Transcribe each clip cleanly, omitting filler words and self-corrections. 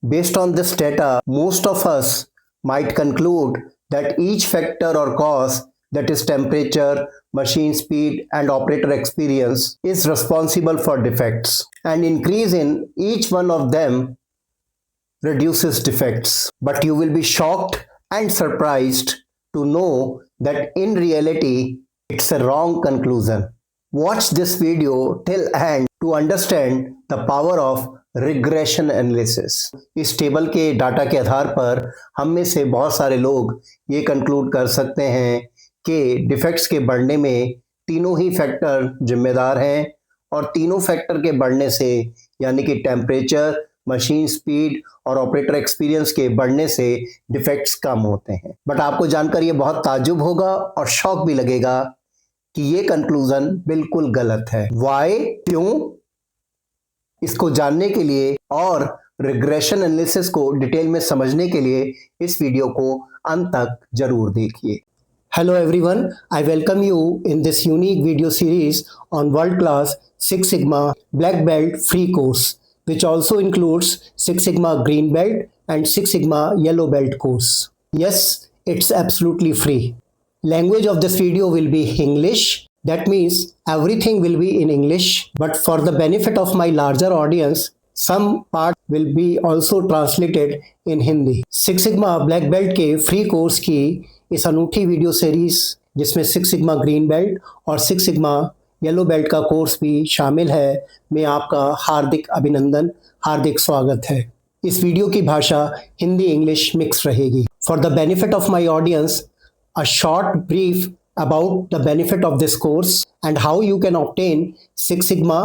Based on this data, most of us might conclude that each factor or cause, that is temperature, machine speed and operator experience, is responsible for defects, and increase in each one of them reduces defects. But you will be shocked and surprised to know that in reality it's a wrong conclusion. Watch this video till end to understand the power of regression analysis. इस table के data के आधार पर हम में से बहुत सारे लोग ये कंक्लूड कर सकते हैं कि डिफेक्ट्स के बढ़ने में तीनों ही फैक्टर जिम्मेदार हैं और तीनों फैक्टर के बढ़ने से यानी कि टेम्परेचर, मशीन स्पीड और ऑपरेटर एक्सपीरियंस के बढ़ने से डिफेक्ट्स कम होते हैं। बट आपको जानकर ये बहुत ताज्जुब होगा और शॉक भी लगेगा कि ये कंक्लूजन बिल्कुल गलत है। वाई, क्यों? इसको जानने के लिए और रिग्रेशन एनालिसिस को डिटेल में समझने के लिए इस वीडियो को अंत तक जरूर देखिए। Hello everyone, I welcome you in this unique video series on world class Six Sigma Black Belt free course, which also includes Six Sigma Green Belt and Six Sigma Yellow Belt course. Yes, it's absolutely free. Language of this video will be English. That means everything will be in English, but for the benefit of my larger audience, some part will be also translated in Hindi. Six Sigma Black Belt के free course की इस अनूठी video series जिसमें six sigma green belt और six sigma yellow belt का course भी शामिल है, मैं आपका हार्दिक अभिनंदन, हार्दिक स्वागत है। इस वीडियो की भाषा हिंदी इंग्लिश मिक्स रहेगी। For the benefit of my audience, a short brief about the benefit of this course and how you can obtain Six Sigma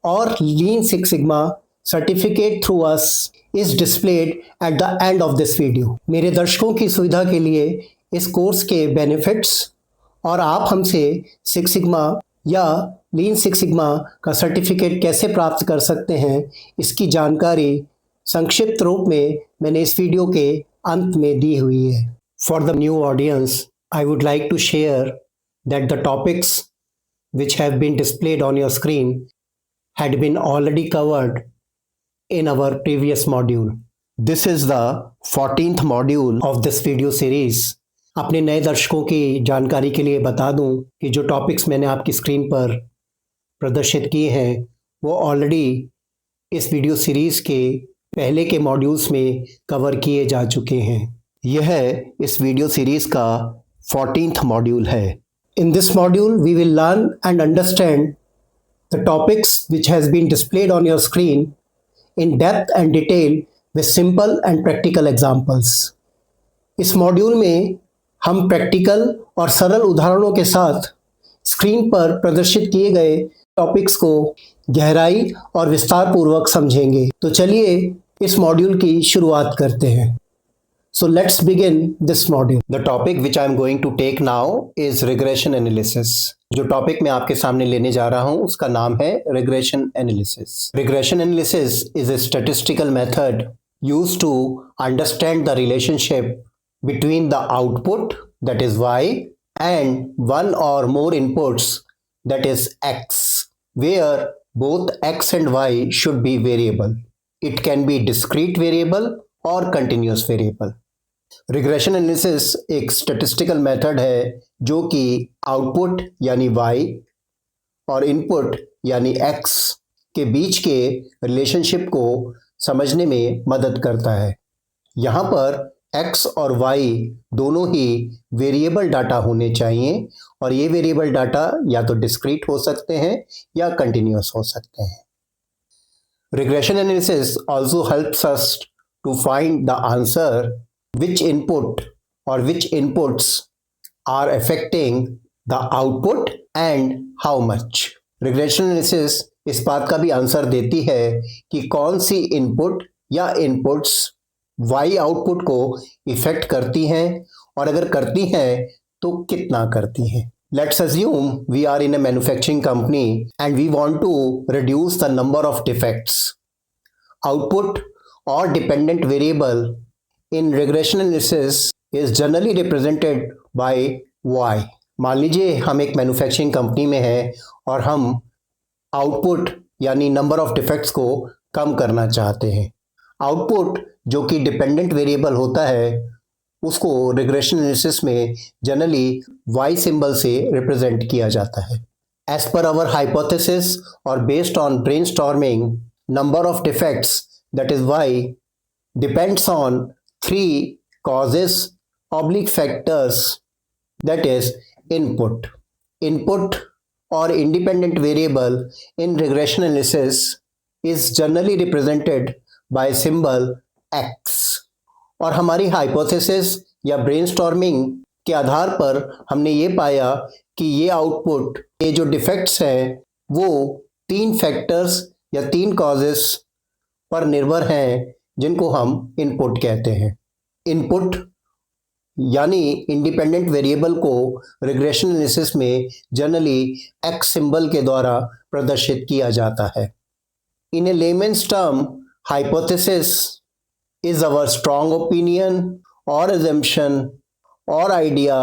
or Lean Six Sigma certificate through us is displayed at the end of this video. मेरे दर्शकों की सुविधा के लिए इस course के benefits और आप हमसे सिक्स सिग्मा या लीन सिक्स सिग्मा का सर्टिफिकेट कैसे प्राप्त कर सकते हैं, इसकी जानकारी संक्षिप्त रूप में मैंने इस वीडियो के अंत में दी हुई है। For the new audience, I would like to share that the topics which have been displayed on your screen had been already covered in our previous module. This is the 14th module of this video series. अपने नए दर्शकों की जानकारी के लिए बता दूं कि जो टॉपिक्स मैंने आपकी स्क्रीन पर प्रदर्शित किए हैं वो ऑलरेडी इस वीडियो सीरीज़ के पहले के मॉड्यूल्स में कवर किए जा चुके हैं। यह इस वीडियो सीरीज़ का 14th module है। In this module, we will learn and understand the topics which has been displayed on your screen in depth and detail with simple and practical examples. इस module में हम practical और सरल उदाहरणों के साथ स्क्रीन पर प्रदर्शित किए गए टॉपिक्स को गहराई और विस्तार पूर्वक समझेंगे। तो चलिए इस मॉड्यूल की शुरुआत करते हैं। So let's begin this module. The topic which I am going to take now is regression analysis. जो टॉपिक मैं आपके सामने लेने जा रहा हूँ उसका नाम है regression analysis. Regression analysis is a statistical method used to understand the relationship between the output, that is y, and one or more inputs, that is x, where both x and y should be variable. It can be discrete variable or continuous variable. Regression analysis एक statistical method है जो कि output यानी y और input यानी x के बीच के relationship को समझने में मदद करता है। यहाँ पर x और y दोनों ही वेरिएबल डाटा होने चाहिए और ये वेरिएबल डाटा या तो डिस्क्रीट हो सकते हैं या कंटिन्यूअस हो सकते हैं। Regression analysis also helps us to find the answer which input or which inputs are affecting the output and how much. Regression analysis इस बात का भी आंसर देती है कि कौन सी इनपुट या इनपुट्स y आउटपुट को इफेक्ट करती हैं और अगर करती हैं तो कितना करती हैं। Let's assume we are in a manufacturing company and we want to reduce the number of defects. Output or dependent variable in regression analysis is generally represented by y. मान लीजिए हम एक मैन्युफैक्चरिंग कंपनी में हैं और हम output यानी number of defects को कम करना चाहते हैं। आउटपुट जो कि डिपेंडेंट वेरिएबल होता है उसको रिग्रेशन एनालिसिस में जनरली y सिंबल से रिप्रेजेंट किया जाता है। एज पर आवर हाइपोथेसिस और based on brainstorming, number of defects that is y depends on three causes oblique factors, that is input. Input or independent variable in regression analysis is generally represented by symbol x. और हमारी hypothesis या brainstorming के आधार पर हमने ये पाया कि ये आउटपुट, ये जो डिफेक्ट्स हैं वो तीन फैक्टर्स या तीन कॉजेस पर निर्भर हैं जिनको हम इनपुट कहते हैं। इनपुट यानी इंडिपेंडेंट वेरिएबल को रिग्रेशन एनालिसिस में जनरली एक्स सिंबल के द्वारा प्रदर्शित किया जाता है। In a layman's term, hypothesis is our strong opinion और assumption or idea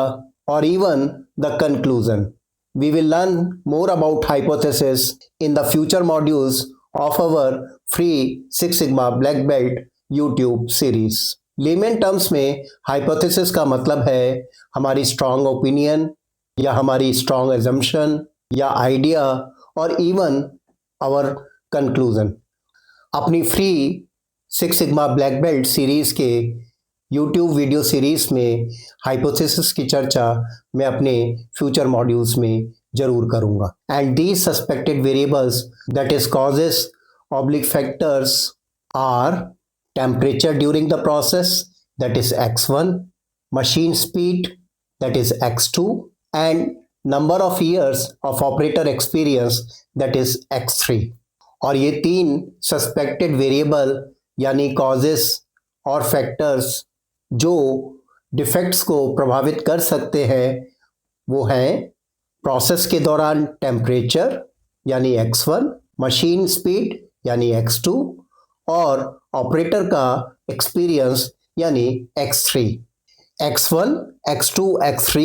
or even the conclusion. We will learn more about hypothesis in the future modules of our free Six Sigma Black Belt YouTube series. Layman terms में hypothesis का मतलब है हमारी strong opinion या हमारी strong assumption या idea और even our conclusion. अपनी free six sigma black belt series के यूट्यूब वीडियो सीरीज में हाइपोथेसिस की चर्चा मैं अपने फ्यूचर मॉड्यूल्स में जरूर करूंगा। And these suspected variables that is causes oblique factors are temperature during the process, that is x1, machine speed, that is x2, and number of years of operator experience, that is x3. और ये तीन suspected variable यानी causes और factors जो defects को प्रभावित कर सकते हैं वो हैं प्रोसेस के दौरान टेम्परेचर यानी x1, मशीन स्पीड यानी x2 और ऑपरेटर का एक्सपीरियंस यानी x3। x1, x2, x3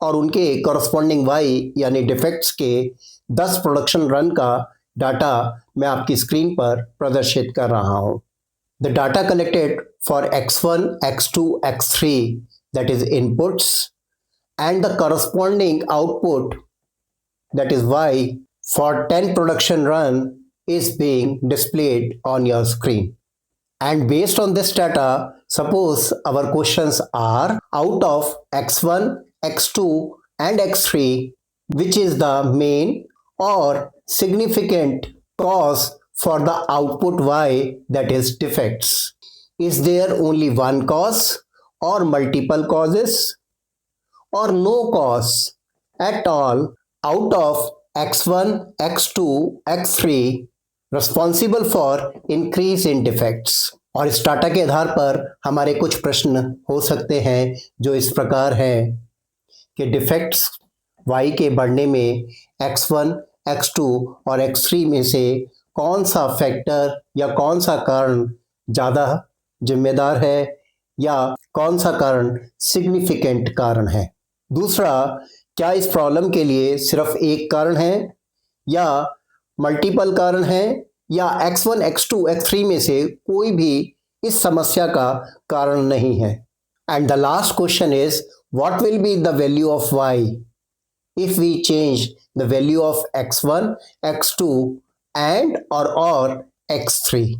और उनके कॉरस्पॉन्डिंग y यानी डिफेक्ट्स के 10 प्रोडक्शन रन का डाटा मैं आपकी स्क्रीन पर प्रदर्शित कर रहा हूं। The data collected for x1, x2, x3 that is inputs and the corresponding output that is y for 10 production run is being displayed on your screen. And based on this data, suppose our questions are out of x1, x2 and x3, which is the main or significant cause for the output y that is defects. Is there only one cause or multiple causes or no cause at all out of x1, x2, x3 responsible for increase in defects? और इस data के आधार पर हमारे कुछ प्रश्न हो सकते हैं जो इस प्रकार हैं कि डिफेक्ट्स y के बढ़ने में x1, x2 और x3 में से कौन सा फैक्टर या कौन सा कारण ज़्यादा जिम्मेदार है या कौन सा कारण सिग्निफिकेंट कारण है। दूसरा, क्या इस प्रॉब्लम के लिए सिर्फ एक कारण है या मल्टीपल कारण है या x1, x2, x3 में से कोई भी इस समस्या का कारण नहीं है। And the last question is what will be the value of y if we change the value of x1, x2 and or x3.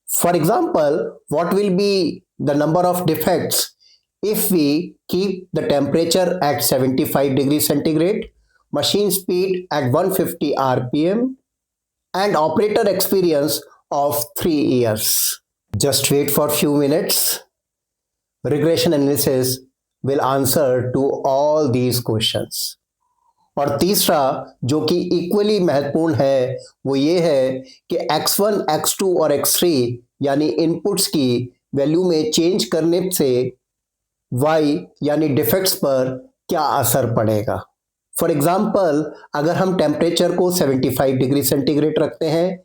For example, what will be the number of defects if we keep the temperature at 75 degrees centigrade, machine speed at 150 rpm and operator experience of 3 years? Just wait for few minutes. Regression analysis will answer to all these questions. और तीसरा जो कि equally महत्वपूर्ण है वो ये है कि x1, x2 और x3 यानी इनपुट्स की वैल्यू में चेंज करने से y यानी डिफेक्ट्स पर क्या असर पड़ेगा। फॉर एग्जांपल, अगर हम टेम्परेचर को 75 डिग्री सेंटीग्रेड रखते हैं,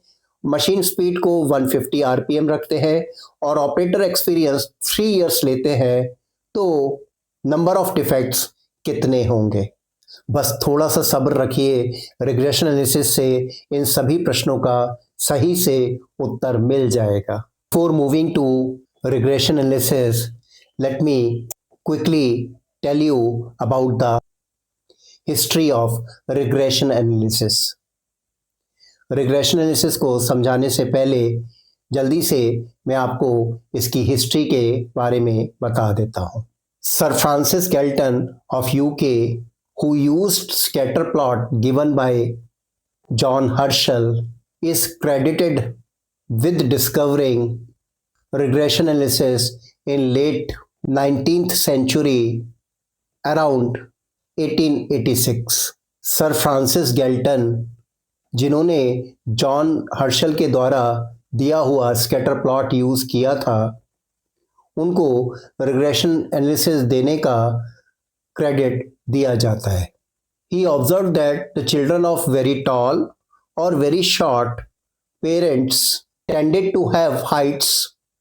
मशीन स्पीड को 150 आरपीएम रखते हैं और ऑपरेटर एक्सपीरियंस 3 इयर्स लेते हैं, तो नंबर ऑफ डिफेक्ट्स कितने होंगे। बस थोड़ा सा सब्र रखिए, रिग्रेशन एनालिसिस से इन सभी प्रश्नों का सही से उत्तर मिल जाएगा। Before moving to regression analysis, let me quickly tell you about the history of regression analysis. Regression analysis को समझाने से पहले जल्दी से मैं आपको इसकी हिस्ट्री के बारे में बता देता हूँ। Sir Francis Galton of UK who used scatter plot given by John Herschel is credited with discovering regression analysis in late 19th century around 1886. Sir Francis Galton जिन्होंने जॉन हर्शल के द्वारा दिया हुआ स्कैटर प्लॉट यूज़ किया था, उनको regression analysis देने का क्रेडिट दिया जाता है। He observed that the children of very tall or very short parents tended to have heights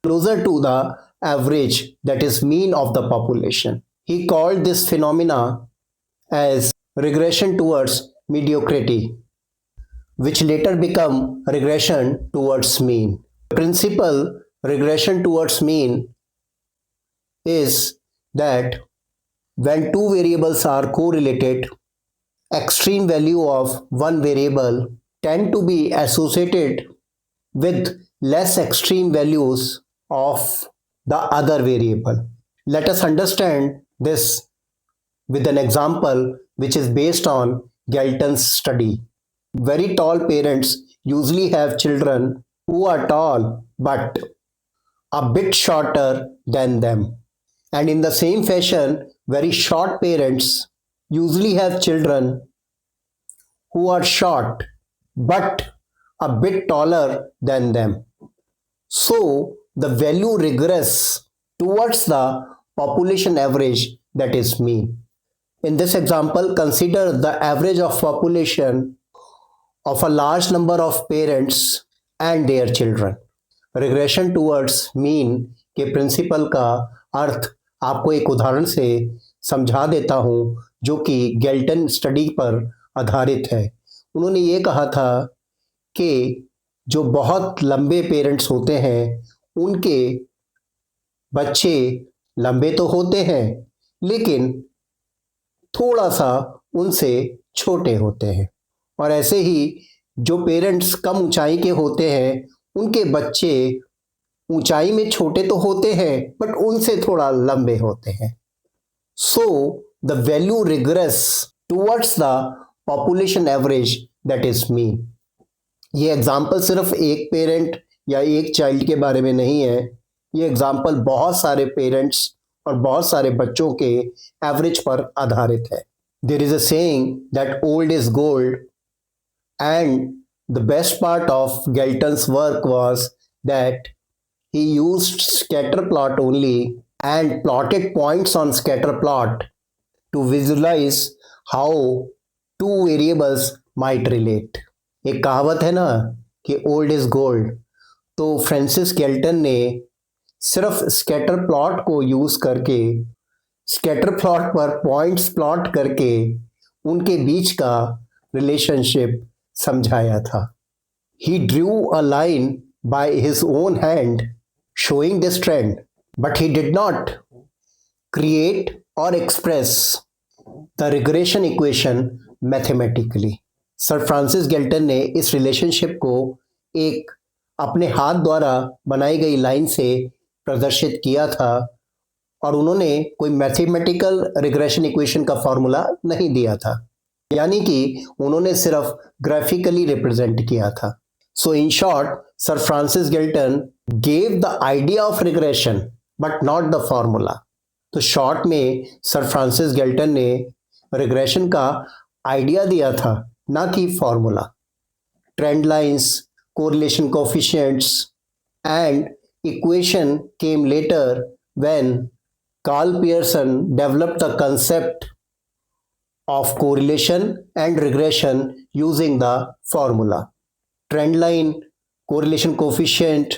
closer to the average, that is mean of the population. He called this phenomena as regression towards mediocrity, which later become regression towards mean. The principle regression towards mean is that when two variables are correlated, extreme value of one variable tend to be associated with less extreme values of the other variable. Let us understand this with an example which is based on Galton's study. Very tall parents usually have children who are tall but a bit shorter than them. And in the same fashion, very short parents usually have children who are short but a bit taller than them. So the value regress towards the population average, that is mean. In this example, consider the average of population of a large number of parents and their children. Regression towards mean के principal का अर्थ आपको एक उदाहरण से समझा देता हूँ जो कि गैल्टन स्टडी पर आधारित है। उन्होंने ये कहा था कि जो बहुत लंबे पेरेंट्स होते हैं उनके बच्चे लंबे तो होते हैं लेकिन थोड़ा सा उनसे छोटे होते हैं, और ऐसे ही जो पेरेंट्स कम ऊंचाई के होते हैं उनके बच्चे ऊंचाई में छोटे तो होते हैं बट उनसे थोड़ा लंबे होते हैं। So the value regress towards the population average, that is mean. ये एग्जाम्पल सिर्फ एक पेरेंट या एक चाइल्ड के बारे में नहीं है, ये एग्जाम्पल बहुत सारे पेरेंट्स और बहुत सारे बच्चों के एवरेज पर आधारित है। There is a saying that old is gold, and the best part of Galton's work was that he used scatter plot only and plotted points on scatter plot to visualize how two variables might relate. एक कहावत है ना कि old is gold, तो Francis Galton ने सिर्फ scatter plot को use करके स्कैटर प्लॉट पर पॉइंट्स प्लॉट करके उनके बीच का रिलेशनशिप समझाया था। He drew a line by his own hand showing this trend, but he did not create or express the regression equation mathematically. Sir Francis Galton ने इस relationship को एक अपने हाथ द्वारा बनाई गई लाइन से प्रदर्शित किया था, और उन्होंने कोई मैथमेटिकल रिग्रेशन इक्वेशन का फॉर्मूला नहीं दिया था, यानी कि उन्होंने सिर्फ ग्राफिकली रिप्रेजेंट किया था। So in short, Sir Francis Galton gave the idea of regression but not the formula. तो शॉर्ट में सर फ्रांसिस गैल्टन ने रिग्रेशन का आइडिया दिया था, ना कि formula. Trend lines, correlation coefficients and equation came later when Karl Pearson developed the concept of correlation and regression using the formula. Trend line, correlation coefficient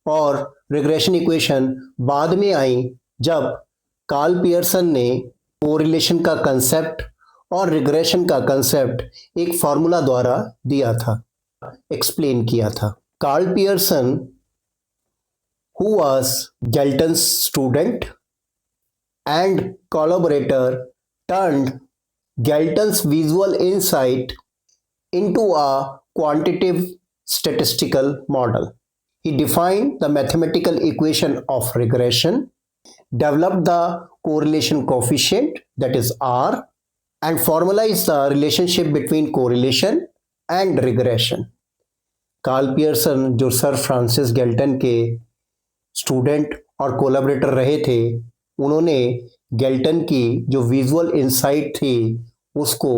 और regression equation बाद में आई जब कार्ल पियर्सन ने कोरिलेशन का concept और regression का concept एक फॉर्मूला द्वारा दिया था, एक्सप्लेन किया था। Karl Pearson who was Galton's student and collaborator, turned Galton's visual insight into a quantitative statistical model. He defined the mathematical equation of regression, developed the correlation coefficient, that is R, and formalized the relationship between correlation and regression. Karl Pearson, जो sir Francis Galton के student और collaborator रहे थे, उन्होंने Galton की जो visual insight थी उसको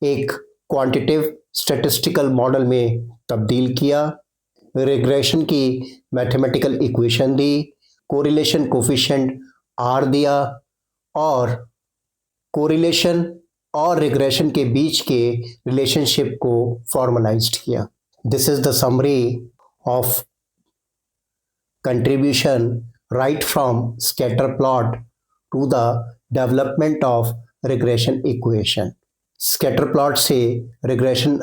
एक क्वांटिटेटिव स्टैटिस्टिकल मॉडल में तब्दील किया, रिग्रेशन की मैथमेटिकल इक्वेशन दी, कोरिलेशन कोफिशिएंट आर दिया और कोरिलेशन और रिग्रेशन के बीच के रिलेशनशिप को फॉर्मलाइज्ड किया. This is the summary of contribution right from scatter plot to the development of regression equation. Scatter plot से regression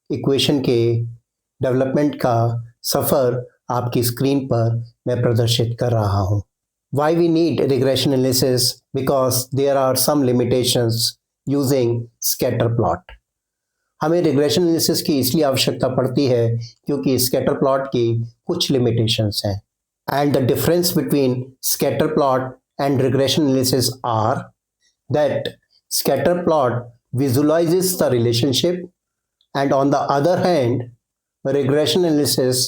equation के development का सफ़र आपकी स्क्रीन पर मैं प्रदर्शित कर रहा हूँ. Why we need regression analysis? Because there are some limitations using scatter plot. हमें regression analysis की इसलिए आवश्यकता पड़ती है क्योंकि scatter plot की कुछ limitations हैं. And the difference between scatter plot and regression analysis are that scatter plot visualizes the relationship, and on the other hand, regression analysis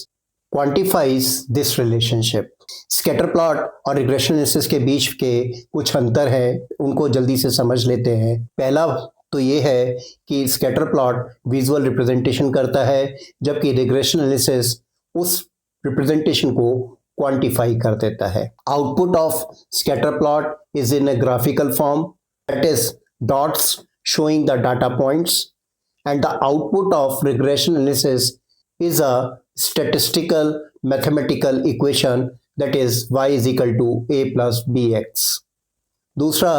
quantifies this relationship. Scatter plot और regression analysis के बीच के कुछ अंतर हैं, उनको जल्दी से समझ लेते हैं. पहला तो ये है कि scatter plot visual representation करता है, जबकि regression analysis उस representation को क्वांटिफाई कर देता है. Output of scatter plot is in a graphical form, that is dots showing the data points, and the output of regression analysis is a statistical mathematical equation, that is y is equal to a plus bx. दूसरा,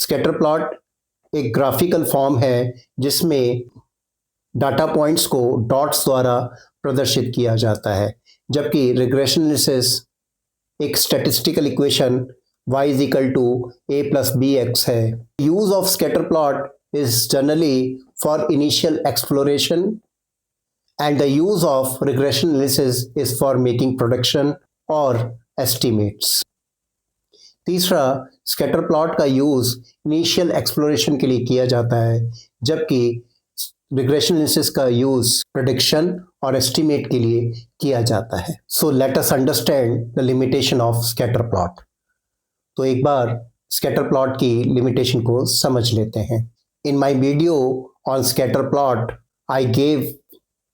scatter plot एक graphical form है जिसमें data points को dots द्वारा प्रदर्शित किया जाता है, जबकि रिग्रेशन एनालिसिस एक statistical equation y is equal to a plus bx है. Use of scatter plot is generally for initial exploration and the use of regression analysis is for making production और estimates. तीसरा, scatter plot का use initial exploration के लिए किया जाता है, जबकि रिग्रेशन एनालिसिस का यूज प्रेडिक्शन और एस्टिमेट के लिए किया जाता है. So let us understand the limitation of scatter plot. तो एक बार स्कैटर प्लॉट की लिमिटेशन को समझ लेते हैं. In my video on scatter plot I gave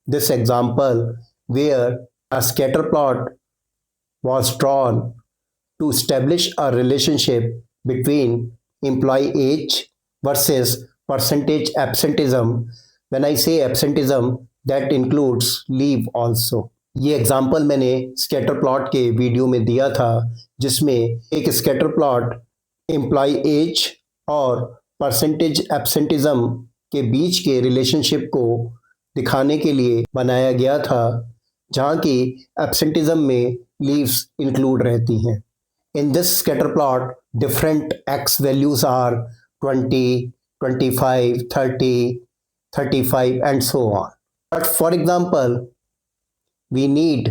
this example where a scatter plot was drawn to establish a relationship between employee age versus percentage absenteeism. When I say absenteeism, that includes leave also. ये example मैंने scatter plot के video में दिया था, जिसमें एक scatter plot employ as और percentage absenteeism के बीच के रिलेशनशिप को दिखाने के लिए बनाया गया था, जहाँ की एब्सेंटिज्म में लीव्स इंक्लूड रहती हैं. In this scatter plot, different x values are 20, 25, 30, 35 and so on. But for example, we need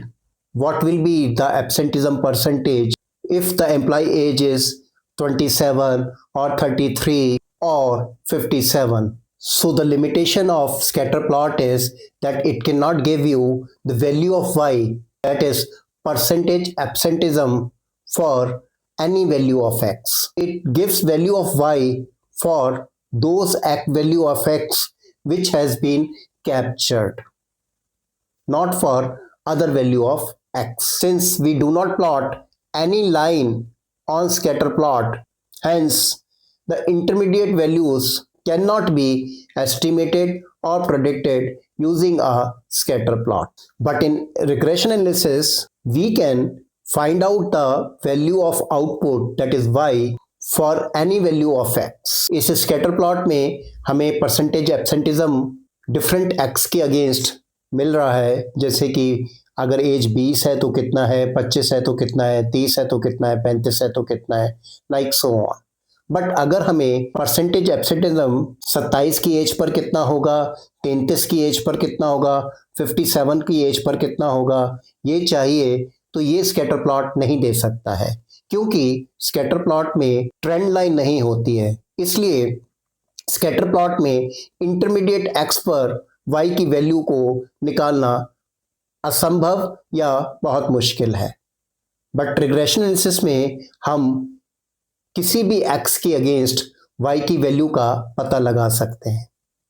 what will be the absenteeism percentage if the employee age is 27 or 33 or 57. So the limitation of scatter plot is that it cannot give you the value of y, that is percentage absenteeism for any value of x. It gives value of y for those value of x which has been captured, not for other value of x. Since we do not plot any line on scatter plot, hence the intermediate values cannot be estimated or predicted using a scatter plot. But in regression analysis, we can find out the value of output, that is y, for any value of x. इस scatter plot में हमें percentage absenteeism different x के against मिल रहा है, जैसे कि अगर as 20 है तो कितना है, 25 है तो कितना है, 30 है तो कितना है, 35 है तो कितना है, लाइक सो ऑन। बट अगर हमें परसेंटेज एब्सेंटिज्म 27 की एज पर कितना होगा, 33 की एज पर कितना होगा, 57 की एज पर कितना होगा, ये चाहिए, तो ये स्कैटर प्लॉट नहीं दे सकता है, क्योंकि स्कैटर प्लॉट में ट्रेंड लाइन नहीं होती है। इसलिए स्कैटर प्लॉट में इंटरमीडिएट एक्स पर वाई की वैल्यू को निकालना असंभव या बहुत मुश्किल है। बट रिग्रेशन एनालिसिस में हम किसी भी एक्स के अगेंस्ट वाई की वैल्यू का पता लगा सकते हैं।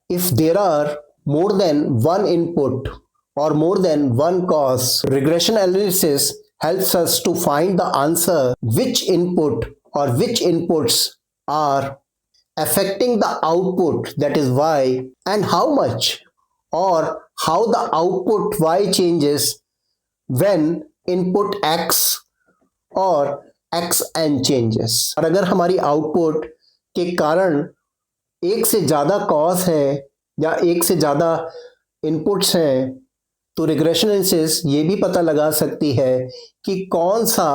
If there are more than one input or more than one cause, regression analysis helps us to find the answer which input or which inputs are affecting the output, that is y, and how much, or how the output y changes when input x or xn changes। और अगर हमारी output के कारण एक से ज़्यादा cause है या एक से ज़्यादा इनपुट्स हैं, तो रिग्रेशन एनालिसिस ये भी पता लगा सकती है कि कौन सा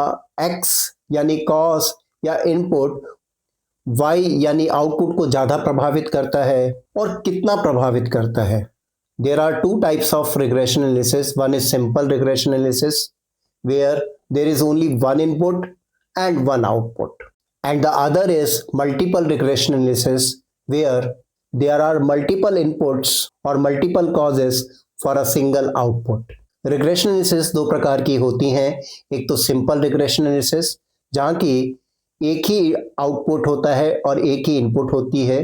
x यानी कॉज या इनपुट y यानी आउटपुट को ज़्यादा प्रभावित करता है और कितना प्रभावित करता है। There are two types of regression analysis. One is simple regression analysis where there is only one input and one output, and the other is multiple regression analysis where there are multiple inputs और multiple causes for a single output. Regression analysis दो प्रकार की होती हैं। एक तो simple regression analysis जहाँ की एक ही आउटपुट होता है और एक ही इनपुट होती है,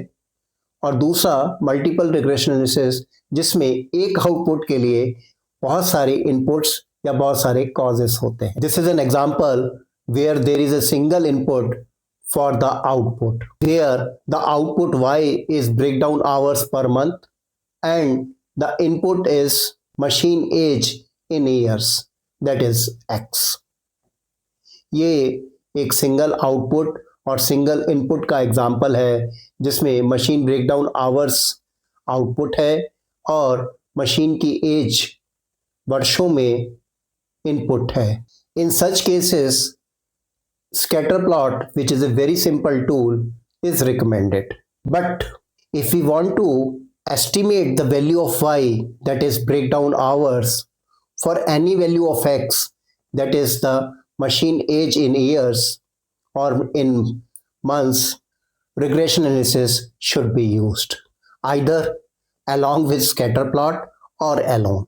और दूसरा मल्टीपल रिग्रेशन एनालिसिस जिसमें एक आउटपुट के लिए बहुत सारे इनपुट्स या बहुत सारे कॉजेस होते हैं। This is an example where there is a single input for the output, where the output y is breakdown hours per month and the input is machine age in years, that is x। ये एक single output और single input का example है जिसमें machine breakdown hours output है और machine की as वर्षों में इनपुट है। In such cases scatter plot, which is a very simple tool, is recommended. But if we want to estimate the value of y, that is breakdown hours, for any value of x, that is the machine age in years or in months, regression analysis should be used either along with scatter plot or alone।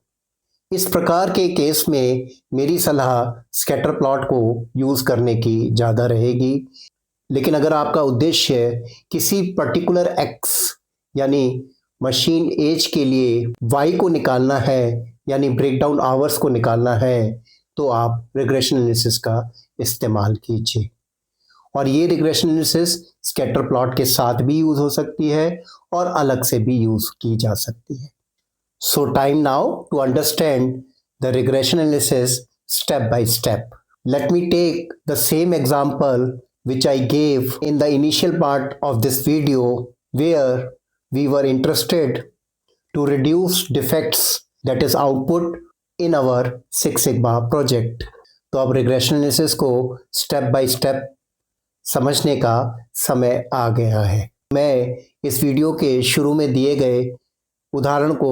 इस प्रकार के case में मेरी सलाह scatter plot को use करने की ज़्यादा रहेगी। लेकिन अगर आपका उद्देश्य किसी पर्टिकुलर एक्स यानी मशीन एज के लिए वाई को निकालना है यानी ब्रेकडाउन आवर्स को निकालना है, तो आप रिग्रेशन एनालिसिस का इस्तेमाल कीजिए। और ये रिग्रेशन एनालिसिस स्कैटर प्लॉट के साथ भी यूज़ हो सकती है और अलग से भी यूज़ की जा सकती है। So time now to understand the regression analysis step by step. Let me take the same example which I gave in the initial part of this video, where we were interested to reduce defects, that is output, in our Six Sigma project। तो अब regression analysis को step by step समझने का समय आ गया है। मैं इस वीडियो के शुरू में दिए गए उदाहरण को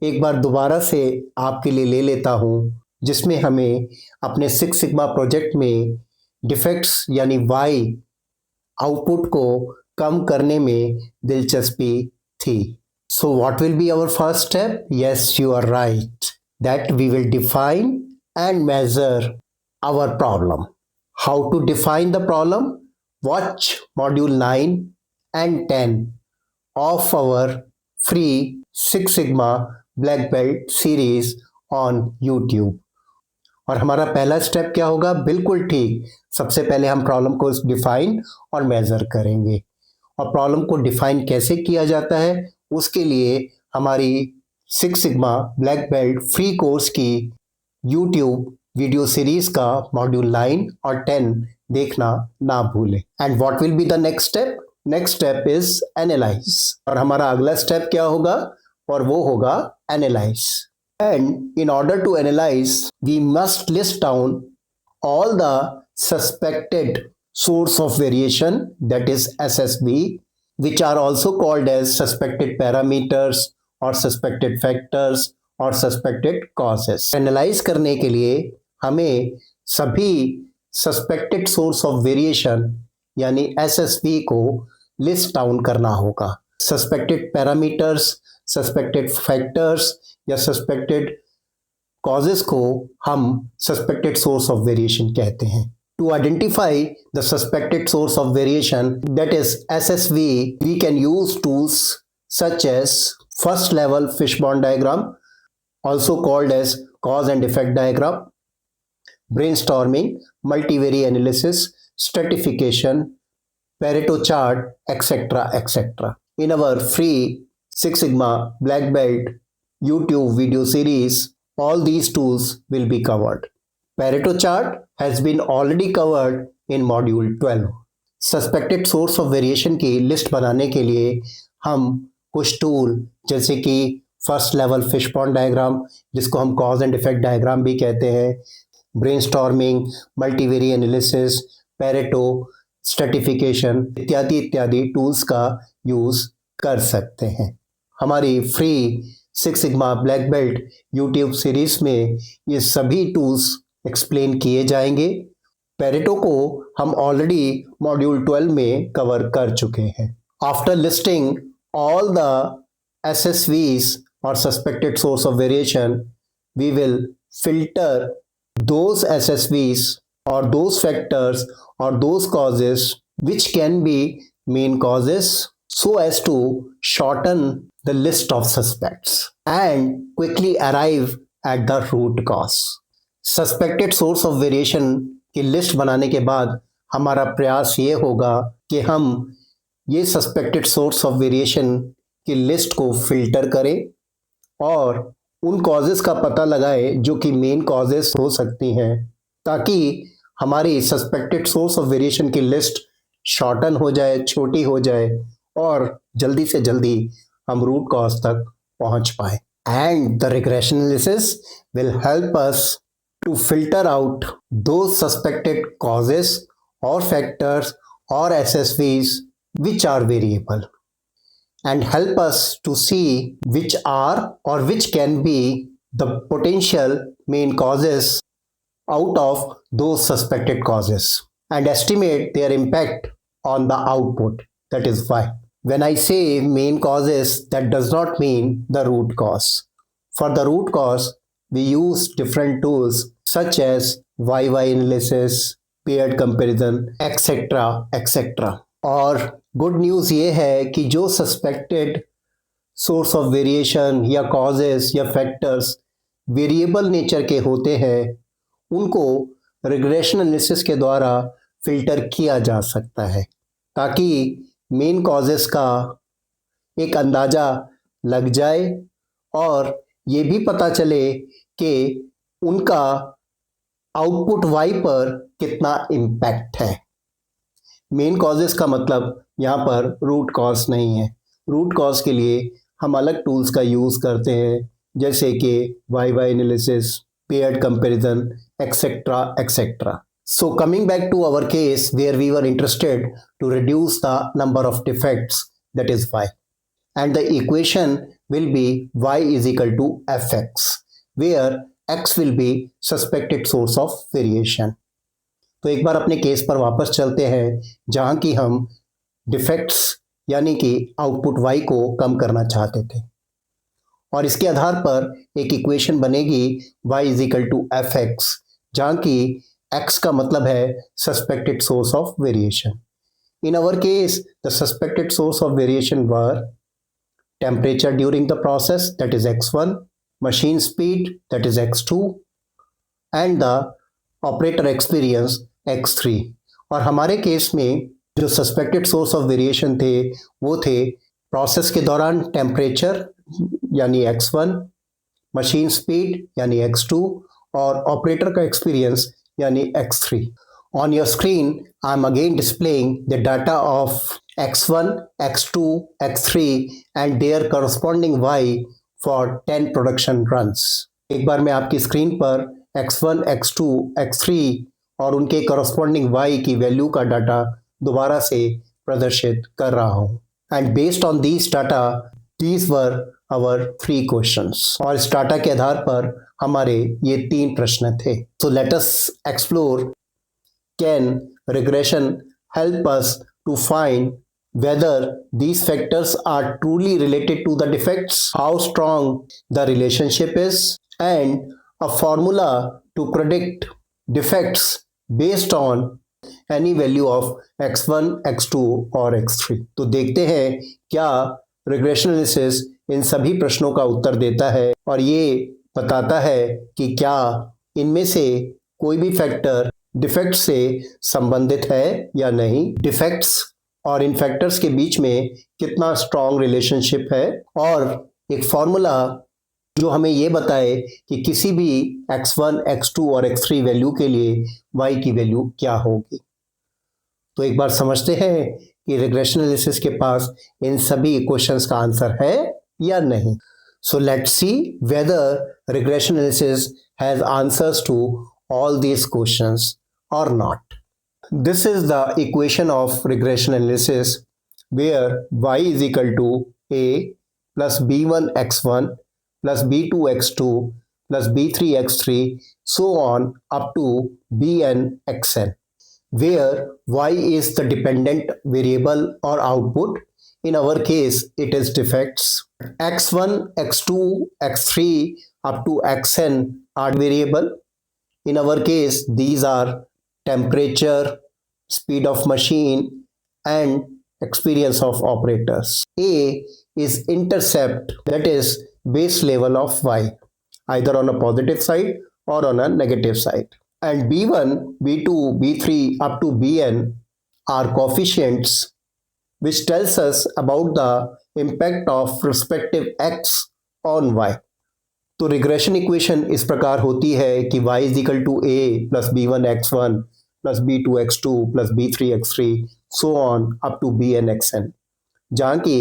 एक बार दोबारा से आपके लिए ले लेता हूँ, जिसमें हमें अपने सिक्स सिग्मा प्रोजेक्ट में डिफेक्ट्स यानी वाई आउटपुट को कम करने में दिलचस्पी थी। So what will be our first step? Yes, you are right, that we will define and measure our problem. How to define the problem? Watch module 9 and 10 of our free Six Sigma black belt series on YouTube. और हमारा पहला step क्या होगा? बिल्कुल ठीक, सबसे पहले हम प्रॉब्लम को डिफाइन और मेजर करेंगे। और प्रॉब्लम को डिफाइन कैसे किया जाता है, उसके लिए हमारी six sigma black belt free course की यूट्यूब वीडियो सीरीज का मॉड्यूल 9 और 10 देखना ना भूलें। And what will be the next step? Next step is analyse. और हमारा अगला स्टेप क्या होगा? और वो होगा analyse. And in order to analyze, we must list down all the suspected source of variation, that is SSV, which are also called as suspected parameters or suspected factors और suspected causes analyse करने के लिए हमें सभी suspected source of variation यानी SSV को list down करना होगा। सस्पेक्टेड पैरामीटर्स, सस्पेक्टेड फैक्टर्स या सस्पेक्टेड कॉजेस को हम सस्पेक्टेड सोर्स ऑफ वेरिएशन कहते हैं। To identify the suspected source of variation, that is SSV, we can use tools such as first level fishbone diagram, also called as cause and effect diagram, brainstorming, multivariate analysis, stratification, Pareto chart, etc. etc. In our free Six Sigma Black Belt YouTube video series, all these tools will be covered. Pareto chart has been already covered in module 12. Suspected source of variation की list बनाने के लिए हम कुछ tool जैसे कि first level fishbone diagram, जिसको हम कॉज एंड इफेक्ट डायग्राम भी कहते हैं, brainstorming, multivariate analysis, Pareto, stratification इत्यादि इत्यादि टूल्स का यूज़ कर सकते हैं। हमारी free six sigma black belt YouTube series में ये सभी टूल्स एक्सप्लेन किए जाएंगे। पेरेटो को हम ऑलरेडी मॉड्यूल 12 में कवर कर चुके हैं। After listing all the SSVs or suspected source of variation, we will filter those SSVs or those factors or those causes which can be main causes so as to shorten the list of suspects and quickly arrive at the root cause. Suspected source of variation की list बनाने के बाद हमारा प्रयास ये होगा कि हम ये सस्पेक्टेड सोर्स ऑफ वेरिएशन की लिस्ट को फिल्टर करें और उन कॉजेस का पता लगाएं जो कि मेन कॉजेस हो सकती हैं, ताकि हमारी सस्पेक्टेड सोर्स ऑफ वेरिएशन की लिस्ट शॉर्टन हो जाए, छोटी हो जाए और जल्दी से जल्दी हम रूट कॉज तक पहुंच पाए। And the regression analysis will help us to filter out those suspected causes or factors or SSVs which are variable and help us to see which are or which can be the potential main causes out of those suspected causes and estimate their impact on the output. That is why when I say main causes, that does not mean the root cause. For the root cause, we use different tools such as YY analysis, paired comparison, etc. etc. और good news ये है कि जो suspected source of variation या causes या factors variable nature के होते हैं, उनको रिग्रेशन एनालिसिस के द्वारा फिल्टर किया जा सकता है, ताकि मेन कॉजेस का एक अंदाज़ा लग जाए और ये भी पता चले कि उनका आउटपुट वाई पर कितना इम्पैक्ट है। मेन कॉजेस का मतलब यहाँ पर रूट कॉज नहीं है। रूट कॉज के लिए हम अलग टूल्स का यूज़ करते हैं, जैसे कि why analysis, paired comparison, etcetera etcetera. So coming back to our case where we were interested to reduce the number of defects, that is Y, and the equation will be y is equal to fx, where x will be suspected source of variation. तो एक बार अपने case पर वापस चलते हैं, जहां की हम डिफेक्ट्स यानी कि आउटपुट y को कम करना चाहते थे, और इसके आधार पर एक इक्वेशन बनेगी y is equal to fx, जहां की x का मतलब है suspected source of variation. In our case, the suspected source of variation were temperature during the process, that is x1, machine speed, that is x2, and the operator experience x3. और हमारे case में जो suspected source of variation थे वो थे process के दौरान temperature यानी x1, मशीन स्पीड यानी x2 और ऑपरेटर का एक्सपीरियंस यानी x3. On your screen, I am again displaying the data of x1, x2, x3 and their corresponding y for 10 production runs. एक बार मैं आपकी स्क्रीन पर x1, x2, x3 और उनके करस्पॉन्डिंग y की वैल्यू का डाटा दोबारा से प्रदर्शित कर रहा हूँ। And based on these data these were our 3 questions. और इस डाटा के आधार पर हमारे ये 3 प्रश्न थे। सो let us explore, can regression help us to find whether these factors are truly related to the defects, how strong the relationship is, and a formula to predict defects based on any value of x1, x2 और x3। तो देखते हैं क्या regression analysis इन सभी प्रश्नों का उत्तर देता है और ये बताता है कि क्या इनमें से कोई भी फैक्टर डिफेक्ट से संबंधित है या नहीं, डिफेक्ट्स और इन फैक्टर्स के बीच में कितना स्ट्रॉन्ग रिलेशनशिप है, और एक फॉर्मूला जो हमें ये बताए कि किसी भी x1, x2 और x3 वैल्यू के लिए y की वैल्यू क्या होगी। तो एक बार समझते हैं कि रिग्रेशन एनालिसिस के पास इन सभी क्वेश्चंस का आंसर है या नहीं। So let's see whether regression analysis has answers to all these questions or not. This is the equation of regression analysis where y is equal to a plus b1 x1 plus b2 x2 plus b3 x3 so on up to bn xn, where y is the dependent variable or output. In our case it is defects. x1, x2, x3 up to xn are variable. In our case, these are temperature, speed of machine, and experience of operators. A is intercept, that is base level of y, either on a positive side or on a negative side. And B1, B2, B3 up to Bn are coefficients which tells us about the impact of respective x on y. तो regression equation इस प्रकार होती है कि y is equal to a plus b one x one plus b two x two plus b three x three so on up to b n x n, जहाँ की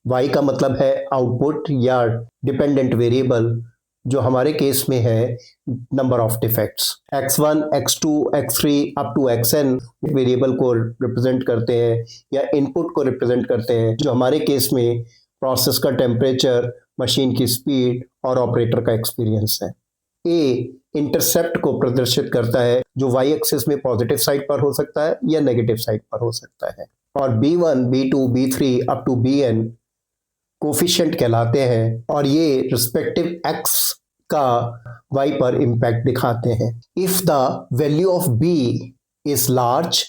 y का मतलब है आउटपुट या डिपेंडेंट वेरिएबल, जो हमारे case में है number of defects. x1, x2, x3 up to xn variable को रिप्रेजेंट करते हैं या इनपुट को रिप्रेजेंट करते हैं, जो हमारे केस में प्रोसेस का टेम्परेचर, मशीन की स्पीड और ऑपरेटर का एक्सपीरियंस है। ए इंटरसेप्ट को प्रदर्शित करता है, जो वाई एक्सिस में पॉजिटिव साइड पर हो सकता है या नेगेटिव साइड पर हो सकता है। और B1, B2, B3 up to Bn coefficient कहलाते हैं और ये रिस्पेक्टिव x का y पर इम्पैक्ट दिखाते हैं। If the value of b is large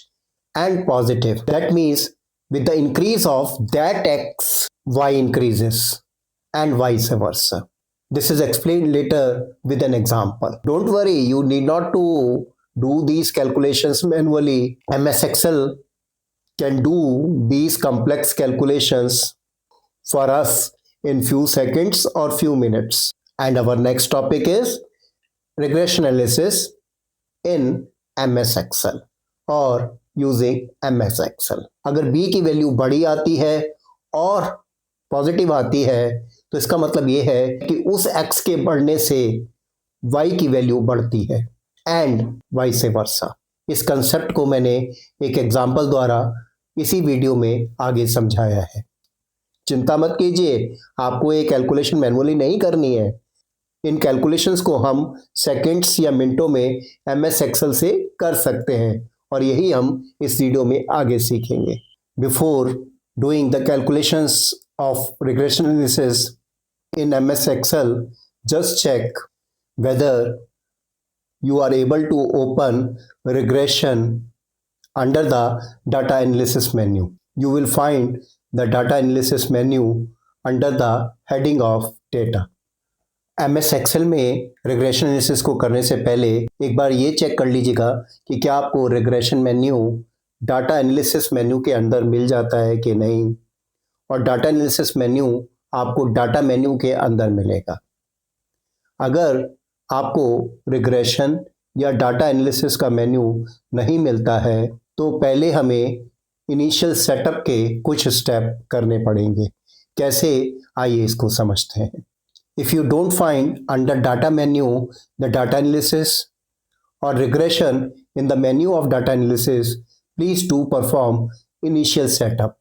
and positive, that means with the increase of that x, y increases and vice versa. This is explained later with an example. Don't worry, you need not to do these calculations manually. MS Excel can do these complex calculations for us in few seconds or few minutes. And our next topic is regression analysis in MS Excel or using MS Excel। अगर b की value बड़ी आती है और positive आती है तो इसका मतलब ये है कि उस x के बढ़ने से y की वैल्यू बढ़ती है एंड वाइस वर्सा। इस कंसेप्ट को मैंने एक एग्जांपल द्वारा इसी वीडियो में आगे समझाया है। चिंता मत कीजिए, आपको ये कैलकुलेशन मैनुअली नहीं करनी है। इन कैलकुलेशंस को हम सेकंड्स या मिनटों में MS Excel से कर सकते हैं और यही हम इस वीडियो में आगे सीखेंगे। Before doing the calculations of regression analysis in MS Excel, just check whether you are able to open regression under the data analysis menu. You will find the data analysis menu under the heading of data. MS Excel में regression analysis को करने से पहले एक बार ये check कर लीजिएगा कि क्या आपको regression menu data analysis menu के अंदर मिल जाता है कि नहीं, और डाटा एनालिसिस मेन्यू आपको डाटा मेन्यू के अंदर मिलेगा। अगर आपको रिग्रेशन या डाटा एनालिसिस का मेन्यू नहीं मिलता है तो पहले हमें इनिशियल सेटअप के कुछ स्टेप करने पड़ेंगे। कैसे, आइए इसको समझते हैं। If you don't find under data menu the data analysis or regression in the menu of data analysis, please do perform initial setup.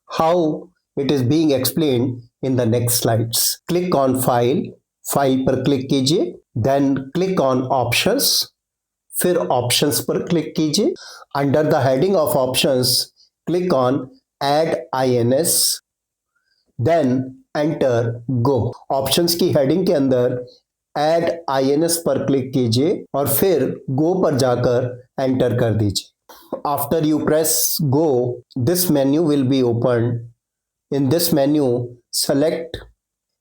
How it is being explained in the next slides. Click on File, file पर click कीजिए, then click on Options, फिर Options पर click कीजिए. Under the heading of Options, click on Add INS, then Enter Go. Options की heading के अंदर Add INS पर click कीजिए और फिर Go पर जाकर एंटर कर दीजिए. After you press Go, this menu will be opened. In this menu, select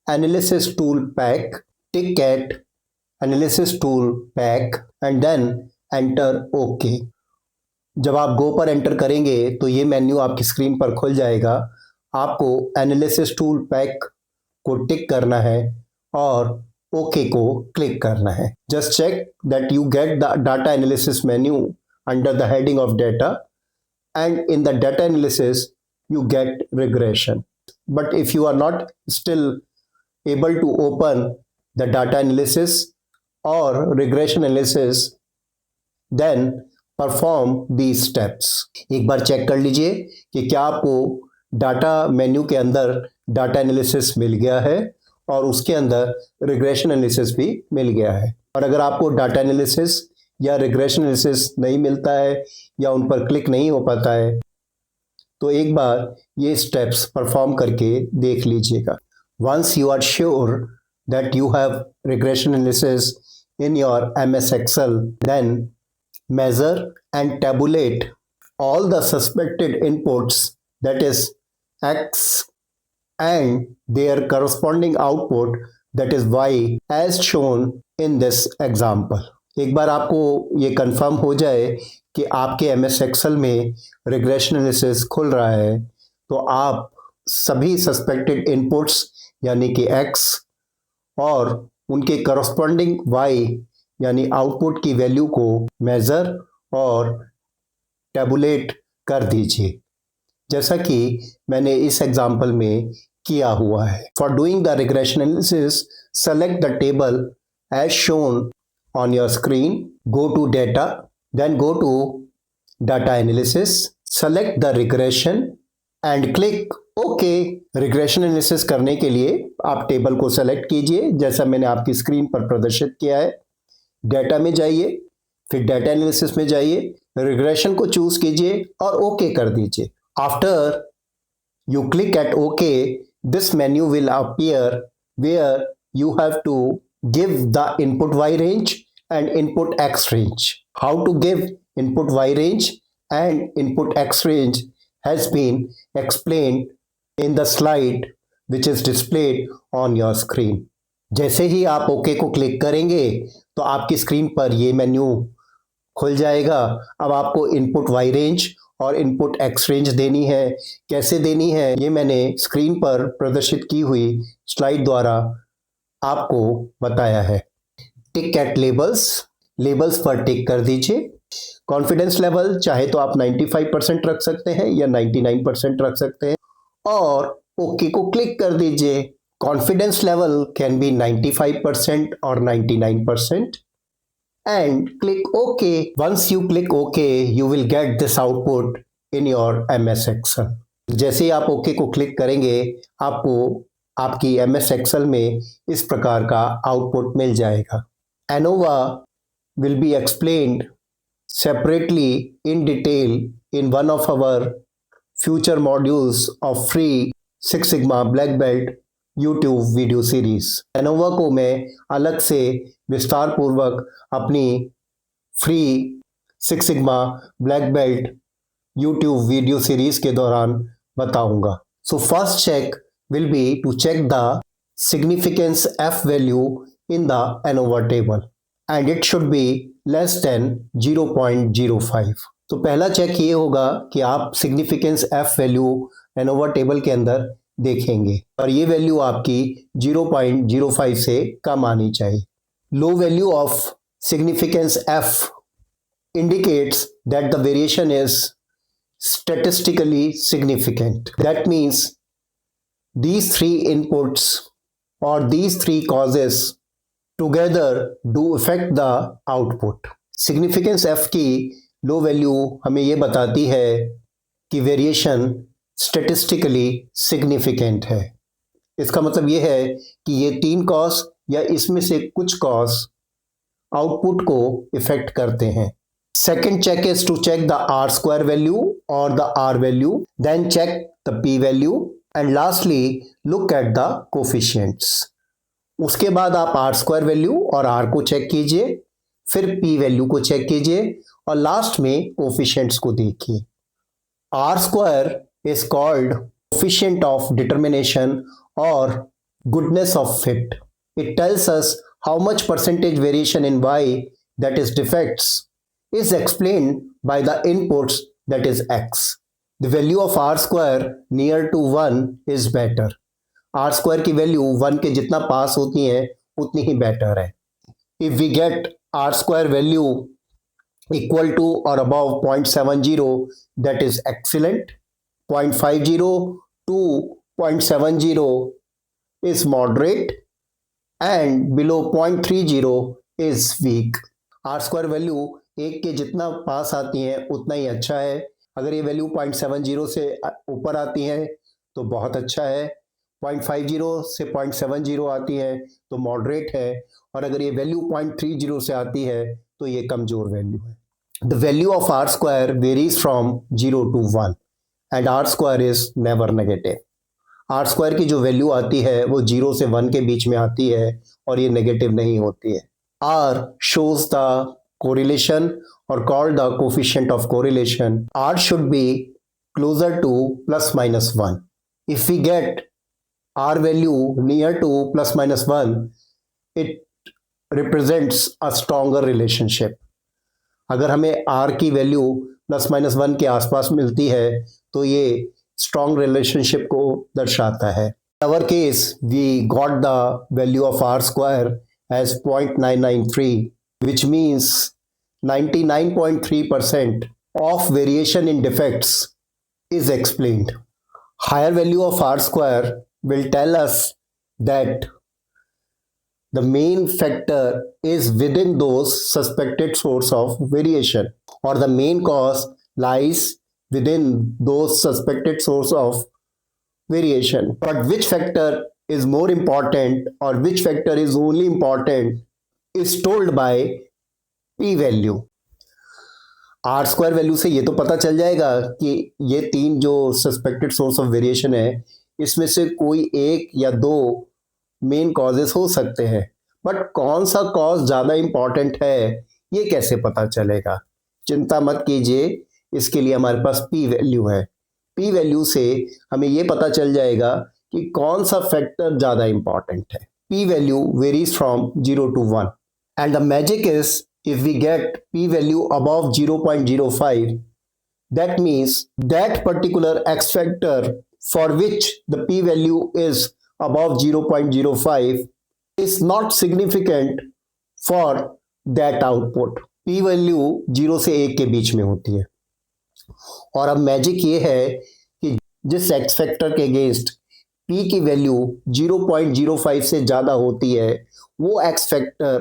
Analysis Tool Pack, tick at Analysis Tool Pack and then enter OK. जब आप Go पर एंटर करेंगे तो ये मेन्यू आपकी स्क्रीन पर खुल जाएगा. आपको एनालिसिस टूल पैक को टिक करना है और ओके को क्लिक करना है. Just check that you get the data analysis menu under the heading of data and in the data analysis you get regression. But if you are not still able to open the data analysis or regression analysis, then perform these steps. एक बार check कर लीजिए कि क्या आपको data menu के अंदर data analysis मिल गया है और उसके अंदर रिग्रेशन एनालिसिस भी मिल गया है. और अगर आपको डाटा एनालिसिस या रिग्रेशन एनालिसिस नहीं मिलता है या उन पर क्लिक नहीं हो पाता है तो एक बार ये स्टेप्स परफॉर्म करके देख लीजिएगा. Once you are sure that you have regression analysis in your MS Excel, then measure and tabulate all the suspected inputs, that is X, and their corresponding output, that is Y, as shown in this example. एक बार आपको ये confirm हो जाए कि आपके MS Excel में regression analysis खुल रहा है तो आप सभी सस्पेक्टेड इनपुट्स यानी कि X और उनके करस्पॉन्डिंग Y यानी आउटपुट की वैल्यू को मेजर और टेबुलेट कर दीजिए जैसा कि मैंने इस एग्जाम्पल में किया हुआ है. For doing the regression analysis, select the table as shown on your screen, go to data, then go to data analysis, select the regression and click OK. regression analysis करने के लिए आप टेबल को select कीजिए जैसा मैंने आपकी screen पर प्रदर्शित किया है. डाटा में जाइए, फिर डाटा एनालिसिस में जाइए, रिग्रेशन को चूज कीजिए और OK कर दीजिए. After you click at OK, this menu will appear where you have to give the input Y range and input X range. How to give input Y range and input X range has been explained in the slide which is displayed on your screen. जैसे ही आप OK को click करेंगे तो आपकी screen पर ये menu खुल जाएगा. अब आपको इनपुट Y रेंज और इनपुट X रेंज देनी है. कैसे देनी है ये मैंने स्क्रीन पर प्रदर्शित की हुई स्लाइड द्वारा आपको बताया है. टिक एट लेबल्स, लेबल्स पर टिक कर दीजिए. कॉन्फिडेंस लेवल चाहे तो आप 95% रख सकते हैं या 99% रख सकते हैं और ओके को क्लिक कर दीजिए. कॉन्फिडेंस लेवल कैन बी 95% और 99% and click OK. Once you click OK, you will get this output in your MS Excel. जैसे ही आप OK को क्लिक करेंगे आपको आपकी MS Excel में इस प्रकार का आउटपुट मिल जाएगा. ANOVA will be explained separately in detail in one of our future modules of free Six Sigma Black Belt YouTube video series. ANOVA को मैं अलग से विस्तार पूर्वक अपनी free six sigma black belt YouTube video series के दौरान बताऊंगा. So first check will be to check the significance F value in the ANOVA table and it should be less than 0.05. तो पहला चेक ये होगा कि आप significance F value ANOVA table के अंदर देखेंगे और ये वैल्यू आपकी 0.05 से कम आनी चाहिए. Low value of significance F indicates that the variation is statistically significant. That means these three inputs or these three causes together do affect the output. Significance f की लो वैल्यू हमें ये बताती है कि वेरिएशन स्टेटिस्टिकली सिग्निफिकेंट है। इसका मतलब ये है कि ये तीन कॉज या इसमें से कुछ कॉज आउटपुट को इफेक्ट करते हैं। Second check is to check the R square value or the R value, then check the P value and lastly look at the coefficients. उसके बाद आप R square value और R को check कीजिए, फिर P value को check कीजिए और लास्ट में coefficients को देखिए। R square is called coefficient of determination or goodness of fit. It tells us how much percentage variation in Y, that is defects, is explained by the inputs, that is x. The value of r square near to 1 is better. r square की value 1 के जितना पास होती है उतनी ही better है। If we get r square value equal to or above 0.70, that is excellent. 0.50 to 0.70 is moderate and below 0.30 is weak. r square value एक के जितना पास आती है उतना ही अच्छा है। अगर ये वैल्यू 0.70 से ऊपर आती है तो बहुत अच्छा है, 0.50 से 0.70 आती है तो मॉडरेट है, और अगर ये वैल्यू 0.30 से आती है तो ये कमजोर वैल्यू है। The value of r square varies from 0 to 1 and r square is never negative. R square की जो वैल्यू आती है वो 0 से 1 के बीच में आती है और ये नेगेटिव नहीं होती है। R shows the correlation or called the coefficient of correlation. R should be closer to plus minus 1. If we get R value near to plus minus 1, it represents a stronger relationship. अगर हमें R की value plus minus 1 के आसपास मिलती है तो ये strong relationship को दर्शाता है। In our case, we got the value of R square as 0.993, which means 99.3% of variation in defects is explained. Higher value of R square will tell us that the main factor is within those suspected source of variation, or the main cause lies within those suspected source of variation. But which factor is more important or which factor is only important is told by P value. R square value से ये तो पता चल जाएगा कि ये तीन जो सस्पेक्टेड सोर्स ऑफ वेरिएशन है इसमें से कोई एक या दो मेन कॉजेस हो सकते हैं, बट कौन सा कॉज ज़्यादा इम्पॉर्टेंट है ये कैसे पता चलेगा? चिंता मत कीजिए, इसके लिए हमारे पास P वैल्यू है। P वैल्यू से हमें ये पता चल जाएगा कि कौन सा फैक्टर ज़्यादा इम्पॉर्टेंट है। P value varies from 0 to 1 and the magic is if we get P value above 0.05, that means that particular X factor for which the P value is above 0.05 is not significant for that output. P value 0 से 1 के बीच में होती है। और अब magic ये है कि जिस X factor के अगेंस्ट P की वैल्यू 0.05 से ज़्यादा होती है वो X factor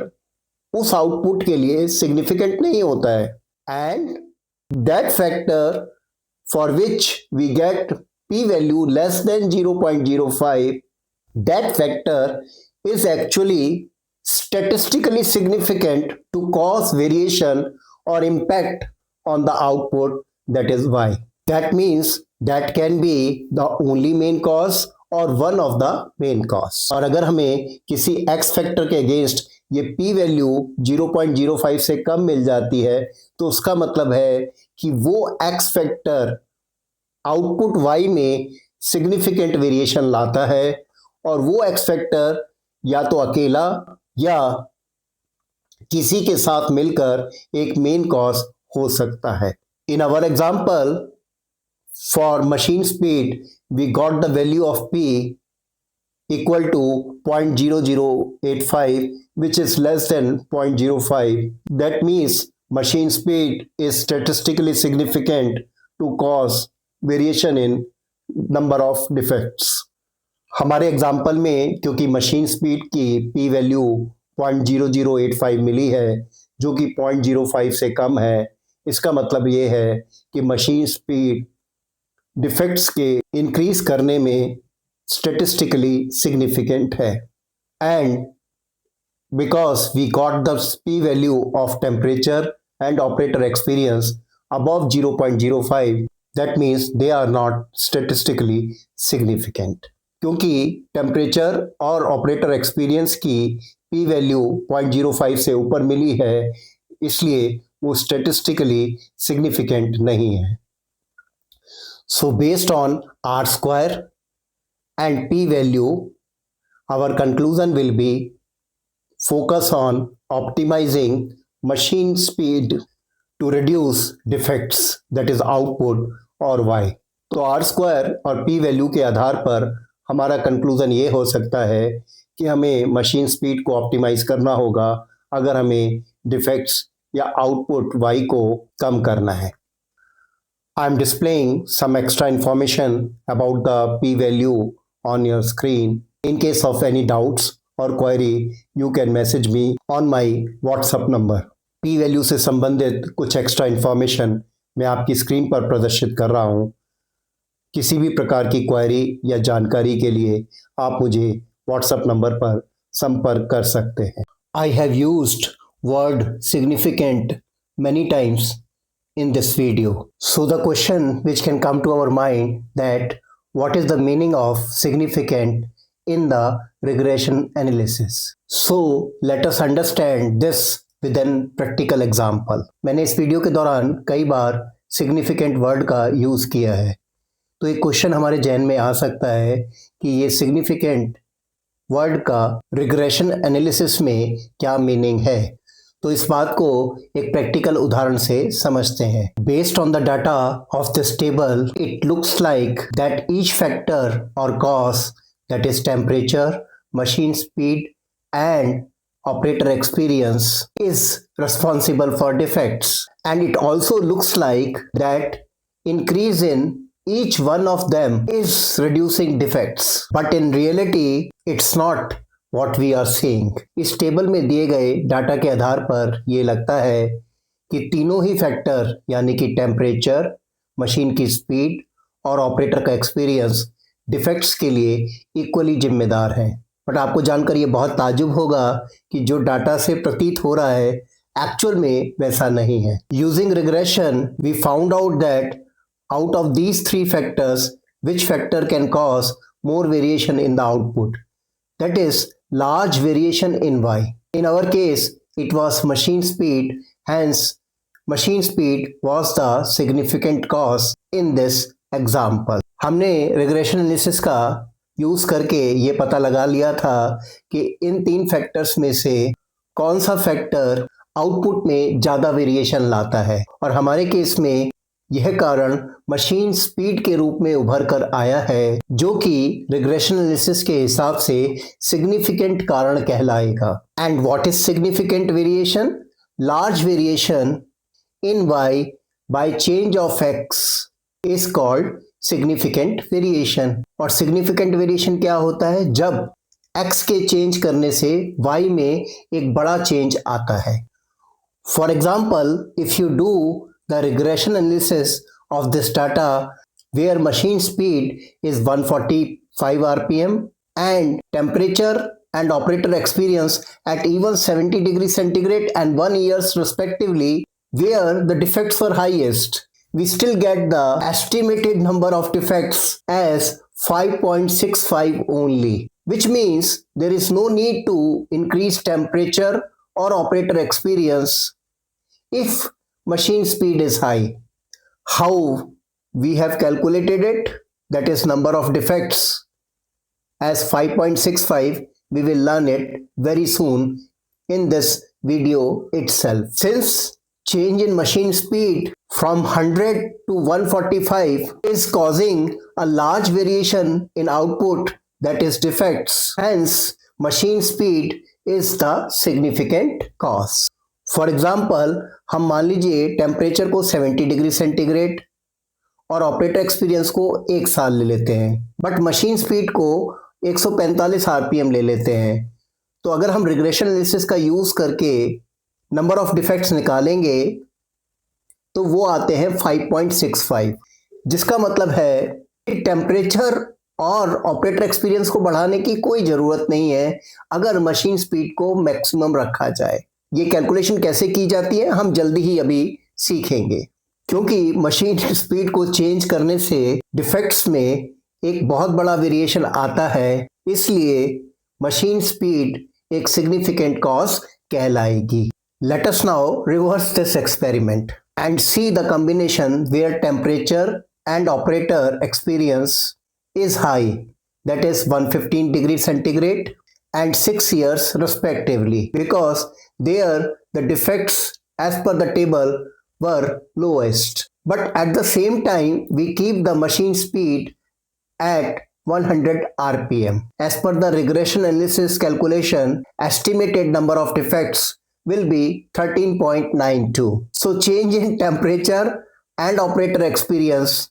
उस आउटपुट के लिए सिग्निफिकेंट नहीं होता है, and that factor for which we get P value less than 0.05, that factor is actually statistically significant to cause variation or impact on the output, that is y. That means that can be the only main cause or one of the main cause. और अगर हमें किसी x factor के against ये p value 0.05 से कम मिल जाती है तो उसका मतलब है कि वो x फैक्टर आउटपुट y में सिग्निफिकेंट वेरिएशन लाता है, और वो x फैक्टर या तो अकेला या किसी के साथ मिलकर एक मेन कॉज हो सकता है। In our example for machine speed we got the value of p equal to 0.0085, which is less than 0.05. That means machine speed is statistically significant to cause variation in number of defects. हमारे example में क्योंकि machine speed की P value 0.0085 मिली है जो कि 0.05 से कम है, इसका मतलब ये है कि मशीन स्पीड डिफेक्ट्स के इंक्रीज करने में स्टेटिस्टिकली सिग्निफिकेंट है। And because we got the p value of temperature and operator experience above 0.05, that means they are not statistically significant। क्योंकि टेम्परेचर और ऑपरेटर एक्सपीरियंस की p वैल्यू 0.05 से ऊपर मिली है, इसलिए वो स्टेटिस्टिकली सिग्निफिकेंट नहीं है। So based on r square and p value, our conclusion will be focus on optimizing machine speed to reduce defects, that is output और y। तो आर स्क्वायर और p वैल्यू के आधार पर हमारा कंक्लूजन ये हो सकता है कि हमें मशीन स्पीड को ऑप्टिमाइज करना होगा अगर हमें डिफेक्ट्स या आउटपुट y को कम करना है। I am displaying some extra information about the p value on your screen. In case of any doubts or query, you can message me on my WhatsApp number। p value से संबंधित कुछ extra information मैं आपकी screen पर प्रदर्शित कर रहा हूँ। किसी भी प्रकार की क्वेरी या जानकारी के लिए आप मुझे WhatsApp नंबर पर संपर्क कर सकते हैं। I have used word significant many times in this video. So the question which can come to our mind that what is the meaning of significant in the regression analysis? So let us understand this with an practical example। मैंने इस video के दौरान कई बार significant word का use किया है, तो एक क्वेश्चन हमारे जहन में आ सकता है कि ये significant वर्ड का रिग्रेशन एनालिसिस में क्या मीनिंग है। तो इस बात को एक प्रैक्टिकल उदाहरण से समझते हैं। Based on the data of this table, it looks like that each factor और cause, that is temperature, machine speed and operator experience, is responsible for defects, and it also looks like that increase in each one of them is reducing defects, but in reality it's not what we are seeing। इस table में दिए गए data के आधार पर ये लगता है कि तीनों ही फैक्टर यानी कि टेम्परेचर, मशीन की स्पीड और ऑपरेटर का एक्सपीरियंस डिफेक्ट्स के लिए इक्वली जिम्मेदार हैं। बट आपको जानकर ये बहुत ताजुब होगा कि जो डाटा से प्रतीत हो रहा है एक्चुअल में वैसा नहीं है। Using regression we found out that out of these three factors which factor can cause more variation in the output, that is large variation in y। In our case it was machine speed, hence machine speed was the significant cause in this example। हमने regression analysis का use करके ये पता लगा लिया था कि इन तीन फैक्टर्स में से कौन सा फैक्टर आउटपुट में ज्यादा वेरिएशन लाता है, और हमारे केस में यह कारण मशीन स्पीड के रूप में उभर कर आया है, जो कि रिग्रेशन एनालिसिस के हिसाब से सिग्निफिकेंट कारण कहलाएगा। And what is significant variation? Large variation in y by change of x is called significant variation. और सिग्निफिकेंट वेरिएशन क्या होता है? जब x के चेंज करने से y में एक बड़ा चेंज आता है। For example, if you do the regression analysis of this data where machine speed is 145 rpm and temperature and operator experience at even 70 degrees centigrade and 1 years respectively, where the defects were highest, we still get the estimated number of defects as 5.65 only, which means there is no need to increase temperature or operator experience if machine speed is high। How we have calculated it? That is number of defects as 5.65. We will learn it very soon in this video itself। Since change in machine speed from 100 to 145 is causing a large variation in output, that is defects, hence machine speed is the significant cause। For example, हम मान लीजिए temperature को 70 degree centigrade और operator experience को 1 साल ले लेते हैं, बट मशीन स्पीड को 145 आरपीएम ले लेते हैं। तो अगर हम रिग्रेशन एनालिसिस का यूज करके नंबर ऑफ डिफेक्ट्स निकालेंगे तो वो आते हैं 5.65, जिसका मतलब है कि टेम्परेचर और ऑपरेटर एक्सपीरियंस को बढ़ाने की कोई ज़रूरत नहीं है अगर मशीन स्पीड को मैक्सिमम रखा जाए। ये कैलकुलेशन कैसे की जाती है हम जल्दी ही अभी सीखेंगे, क्योंकि मशीन स्पीड को चेंज करने से डिफेक्ट्स में एक बहुत बड़ा वेरिएशन आता है, इसलिए मशीन स्पीड एक सिग्निफिकेंट कॉज कहलाएगी। Let us now reverse this experiment and see the combination where temperature and operator experience is high, that is 115 degrees centigrade and 6 years respectively, because there the defects as per the table were lowest. But at the same time we keep the machine speed at 100 rpm. As per the regression analysis calculation, estimated number of defects will be 13.92. So change in temperature and operator experience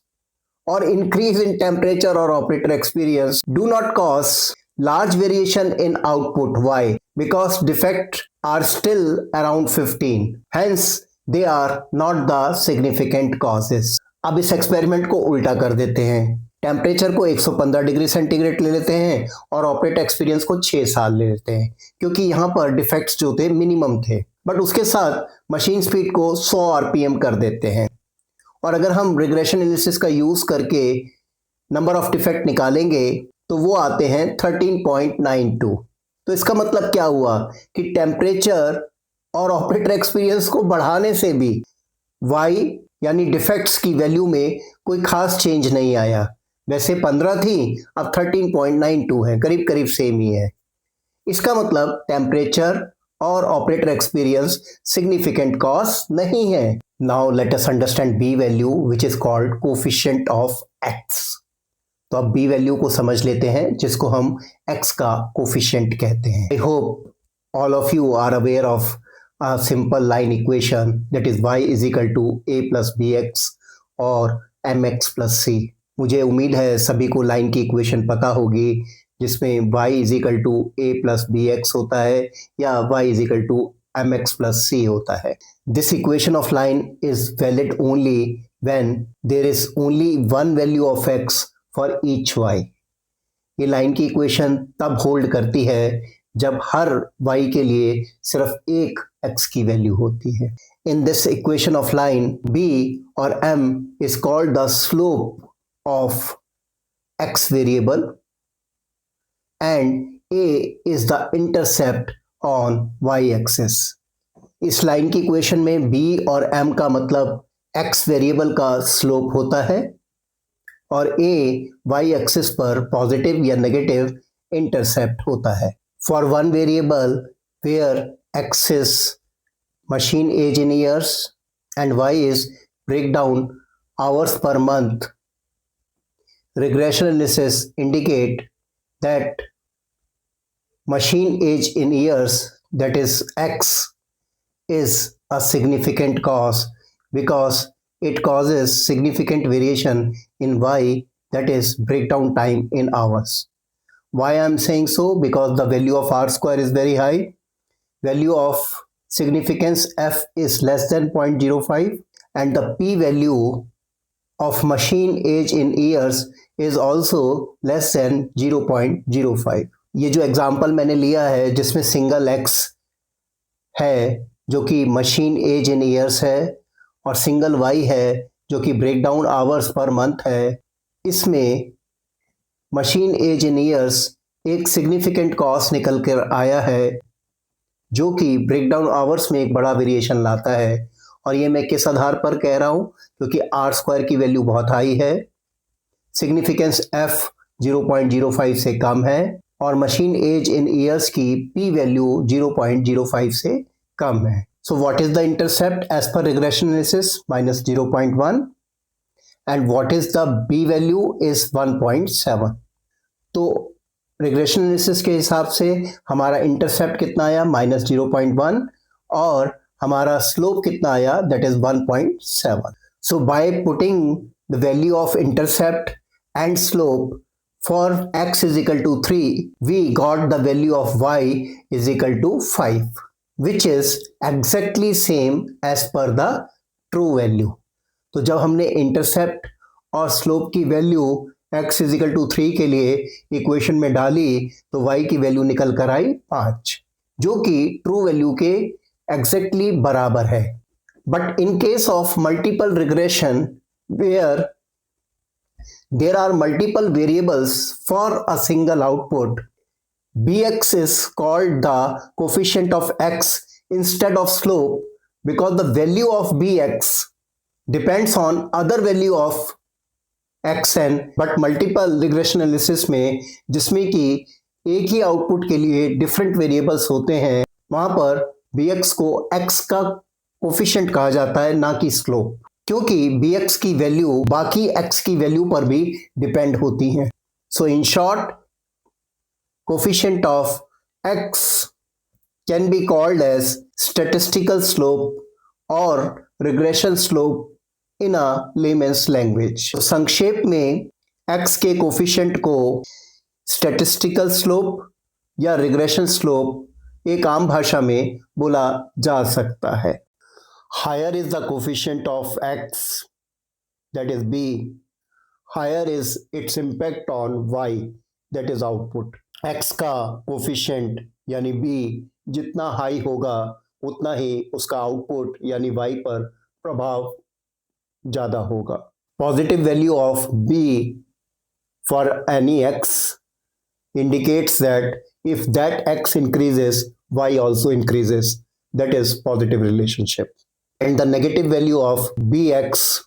or increase in temperature or operator experience do not cause large variation in output. Why? Because defects are still around 15. Hence, they are not the significant causes. अब इस experiment को उल्टा कर देते हैं। Temperature को 115 degree centigrade ले लेते हैं और ऑपरेटर एक्सपीरियंस को 6 साल ले लेते हैं, क्योंकि यहाँ पर डिफेक्ट्स जो थे मिनिमम थे। बट उसके साथ मशीन स्पीड को 100 आरपीएम कर देते हैं। और अगर हम रिग्रेशन एनालिसिस का यूज करके नंबर ऑफ डिफेक्ट निकालेंगे तो वो आते हैं 13.92। तो इसका मतलब क्या हुआ कि टेम्परेचर और ऑपरेटर एक्सपीरियंस को बढ़ाने से भी वाई यानी डिफेक्ट्स की वैल्यू में कोई खास चेंज नहीं आया। वैसे 15 थी, अब 13.92 है, करीब करीब सेम ही है। इसका मतलब टेम्परेचर और ऑपरेटर एक्सपीरियंस सिग्निफिकेंट कॉज नहीं है। Now let us understand B value which is called coefficient of X. तो अब बी वैल्यू को समझ लेते हैं, जिसको हम एक्स का कोफिशिएंट कहते हैं। I hope all of you are aware of a simple line equation, that is y is equal to a plus bx और mx plus c। मुझे उम्मीद है सभी को लाइन की इक्वेशन पता होगी, जिसमें y is equal to a plus bx होता है या y is equal to mx plus c होता है। This equation of line is valid only when there is only one value of x for each y। ये line की equation तब hold करती है जब हर y के लिए सिर्फ एक x की वैल्यू होती है। In this equation of line b और m is called the slope of x variable and a is the intercept on y axis. इस लाइन की इक्वेशन में b और m का मतलब x वेरिएबल का स्लोप होता है और a y एक्सिस पर पॉजिटिव या नेगेटिव इंटरसेप्ट होता है। For one variable where x is machine age in years and y is breakdown hours per month, regression analysis indicate that machine age in years, that is x, is a significant cause because it causes significant variation in y, that is breakdown time in hours. Why I am saying so? Because the value of r square is very high. Value of significance f is less than 0.05 and the p value of machine age in years is also less than 0.05। ये जो example मैंने लिया है जिसमें single x है जो कि machine age in years है और सिंगल y है जो कि ब्रेकडाउन आवर्स पर मंथ है, इसमें मशीन एज इन ईयर्स एक सिग्निफिकेंट कॉस्ट निकल कर आया है जो कि ब्रेकडाउन आवर्स में एक बड़ा वेरिएशन लाता है। और ये मैं किस आधार पर कह रहा हूँ, क्योंकि आर स्क्वायर की वैल्यू बहुत हाई है, सिग्निफिकेंस एफ 0.05 से कम है और मशीन एज इन ईयर्स की पी वैल्यू 0.05 से कम है। So what is the intercept as per regression analysis? -0.1 and what is the B value is 1.7। तो रिग्रेशन एनालिसिस के हिसाब से हमारा इंटरसेप्ट कितना आया? -0.1 और हमारा स्लोप कितना आया? That is 1.7। So by putting the value of intercept and slope For x is equal to 3, we got the value of y is equal to 5, which is exactly same as per the true value. तो जब हमने intercept और slope की value x is equal to 3 के लिए equation में डाली तो y की वैल्यू निकल कर आई 5, जो कि ट्रू वैल्यू के एग्जैक्टली बराबर है. But in case of multiple regression where there are multiple variables for a single output, bx is called the coefficient of x instead of slope because the value of bx depends on other value of xn. but multiple regression analysis में जिसमें कि एक ही output के लिए different variables होते हैं, वहां पर bx को x का कोफिशिएंट कहा जाता है, ना कि स्लोप, क्योंकि bx की वैल्यू बाकी x की वैल्यू पर भी डिपेंड होती हैं. So in short, coefficient of x can be called as statistical slope और regression slope in a layman's language. संक्षेप में x के कोफिशिएंट को स्टैटिस्टिकल स्लोप या रिग्रेशन स्लोप एक आम भाषा में बोला जा सकता है. Higher is the coefficient of x, that is b, higher is its impact on y, that is output. x का कोफिशिएंट यानी b जितना हाई होगा उतना ही उसका आउटपुट यानी y पर प्रभाव ज़्यादा होगा. Positive value of b for any x indicates that if that x increases, y also increases. That is positive relationship. And the negative value of bx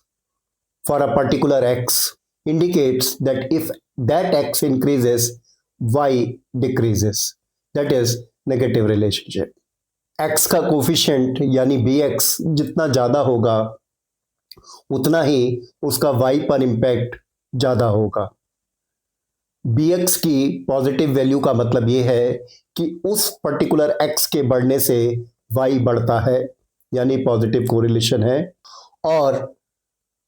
for a particular x indicates that if that x increases, y decreases. That is negative relationship. x का coefficient यानी bx जितना ज़्यादा होगा उतना ही उसका y पर impact ज़्यादा होगा. bx की पॉजिटिव वैल्यू का मतलब ये है कि उस पर्टिकुलर x के बढ़ने से y बढ़ता है, यानी पॉजिटिव कोरिलेशन है, और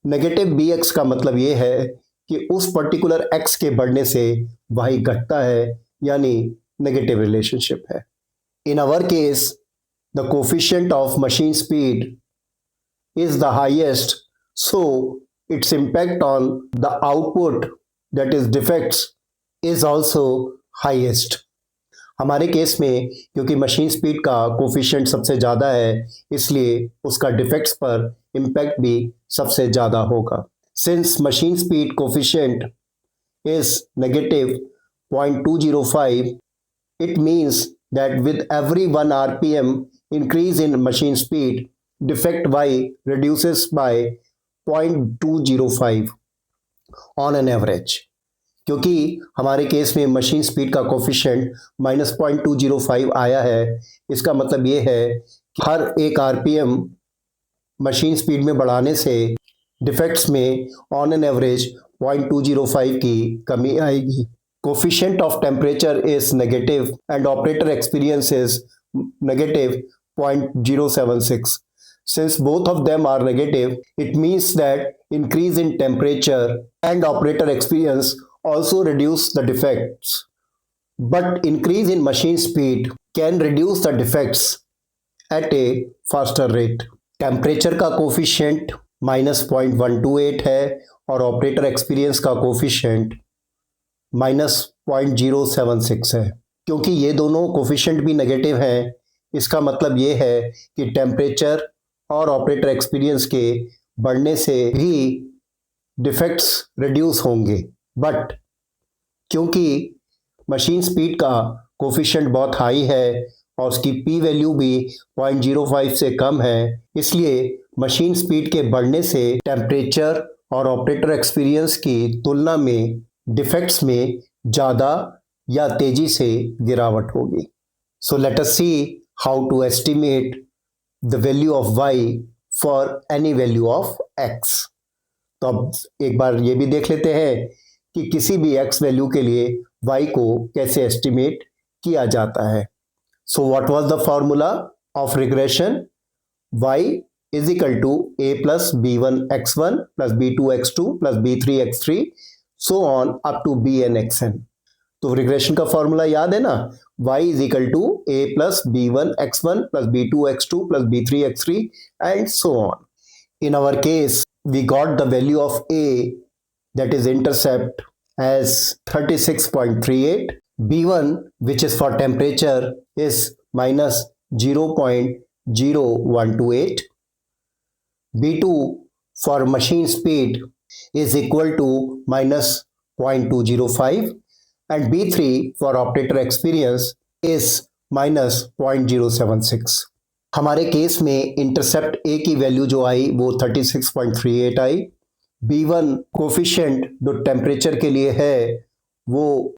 नेगेटिव bx का मतलब ये है कि उस पर्टिकुलर x के बढ़ने से y घटता है, यानी नेगेटिव रिलेशनशिप है. In our case the coefficient of machine speed is the highest, so its impact on the output that is defects is also highest. हमारे केस में क्योंकि मशीन स्पीड का कोफिशिएंट सबसे ज़्यादा है, इसलिए उसका डिफेक्ट्स पर इम्पैक्ट भी सबसे ज़्यादा होगा. Since machine speed coefficient is negative 0.205, it means that with every 1 rpm increase in machine speed, defect y reduces by 0.205 on an average. क्योंकि हमारे केस में मशीन स्पीड का कोफिशिएंट -0.205 आया है, इसका मतलब ये है कि हर एक आरपीएम मशीन स्पीड में बढ़ाने से डिफेक्ट्स में ऑन एन एवरेज 0.205 की कमी आएगी. Coefficient of temperature is negative and operator experience is negative 0.076. Since both of them are negative, it means that increase in temperature and operator experience also reduce the defects. But increase in machine speed can reduce the defects at a faster rate. Temperature का coefficient -0.128 है और operator experience का coefficient -0.076 है. क्योंकि ये दोनों coefficient भी negative हैं, इसका मतलब ये है कि टेम्परेचर और ऑपरेटर एक्सपीरियंस के बढ़ने से ही डिफेक्ट्स रिड्यूस होंगे. बट क्योंकि मशीन स्पीड का कोफिशिएंट बहुत हाई है और उसकी पी वैल्यू भी 0.05 से कम है, इसलिए मशीन स्पीड के बढ़ने से टेम्परेचर और ऑपरेटर एक्सपीरियंस की तुलना में डिफेक्ट्स में ज़्यादा या तेज़ी से गिरावट होगी. So let us see how to estimate the value of y for any value of x. तो अब एक बार ये भी देख लेते हैं कि किसी भी x वैल्यू के लिए y को कैसे एस्टिमेट किया जाता है. So what was the formula of regression? y is equal to a plus b1 x1 plus b2 x2 plus b3 x3. so on up to bn xn. तो regression का formula याद है ना, y is equal to a plus b1 x1 plus b2 x2 plus b3 x3 and so on. In our case, we got the value of a, that is intercept, as 36.38. b1, which is for temperature, is minus 0.0128. b2 for machine speed is equal to minus 0.205, and b3 for operator experience is minus 0.076. हमारे case में intercept ए की value जो आई वो 36.38 आई. b1 coefficient जो temperature के लिए है वो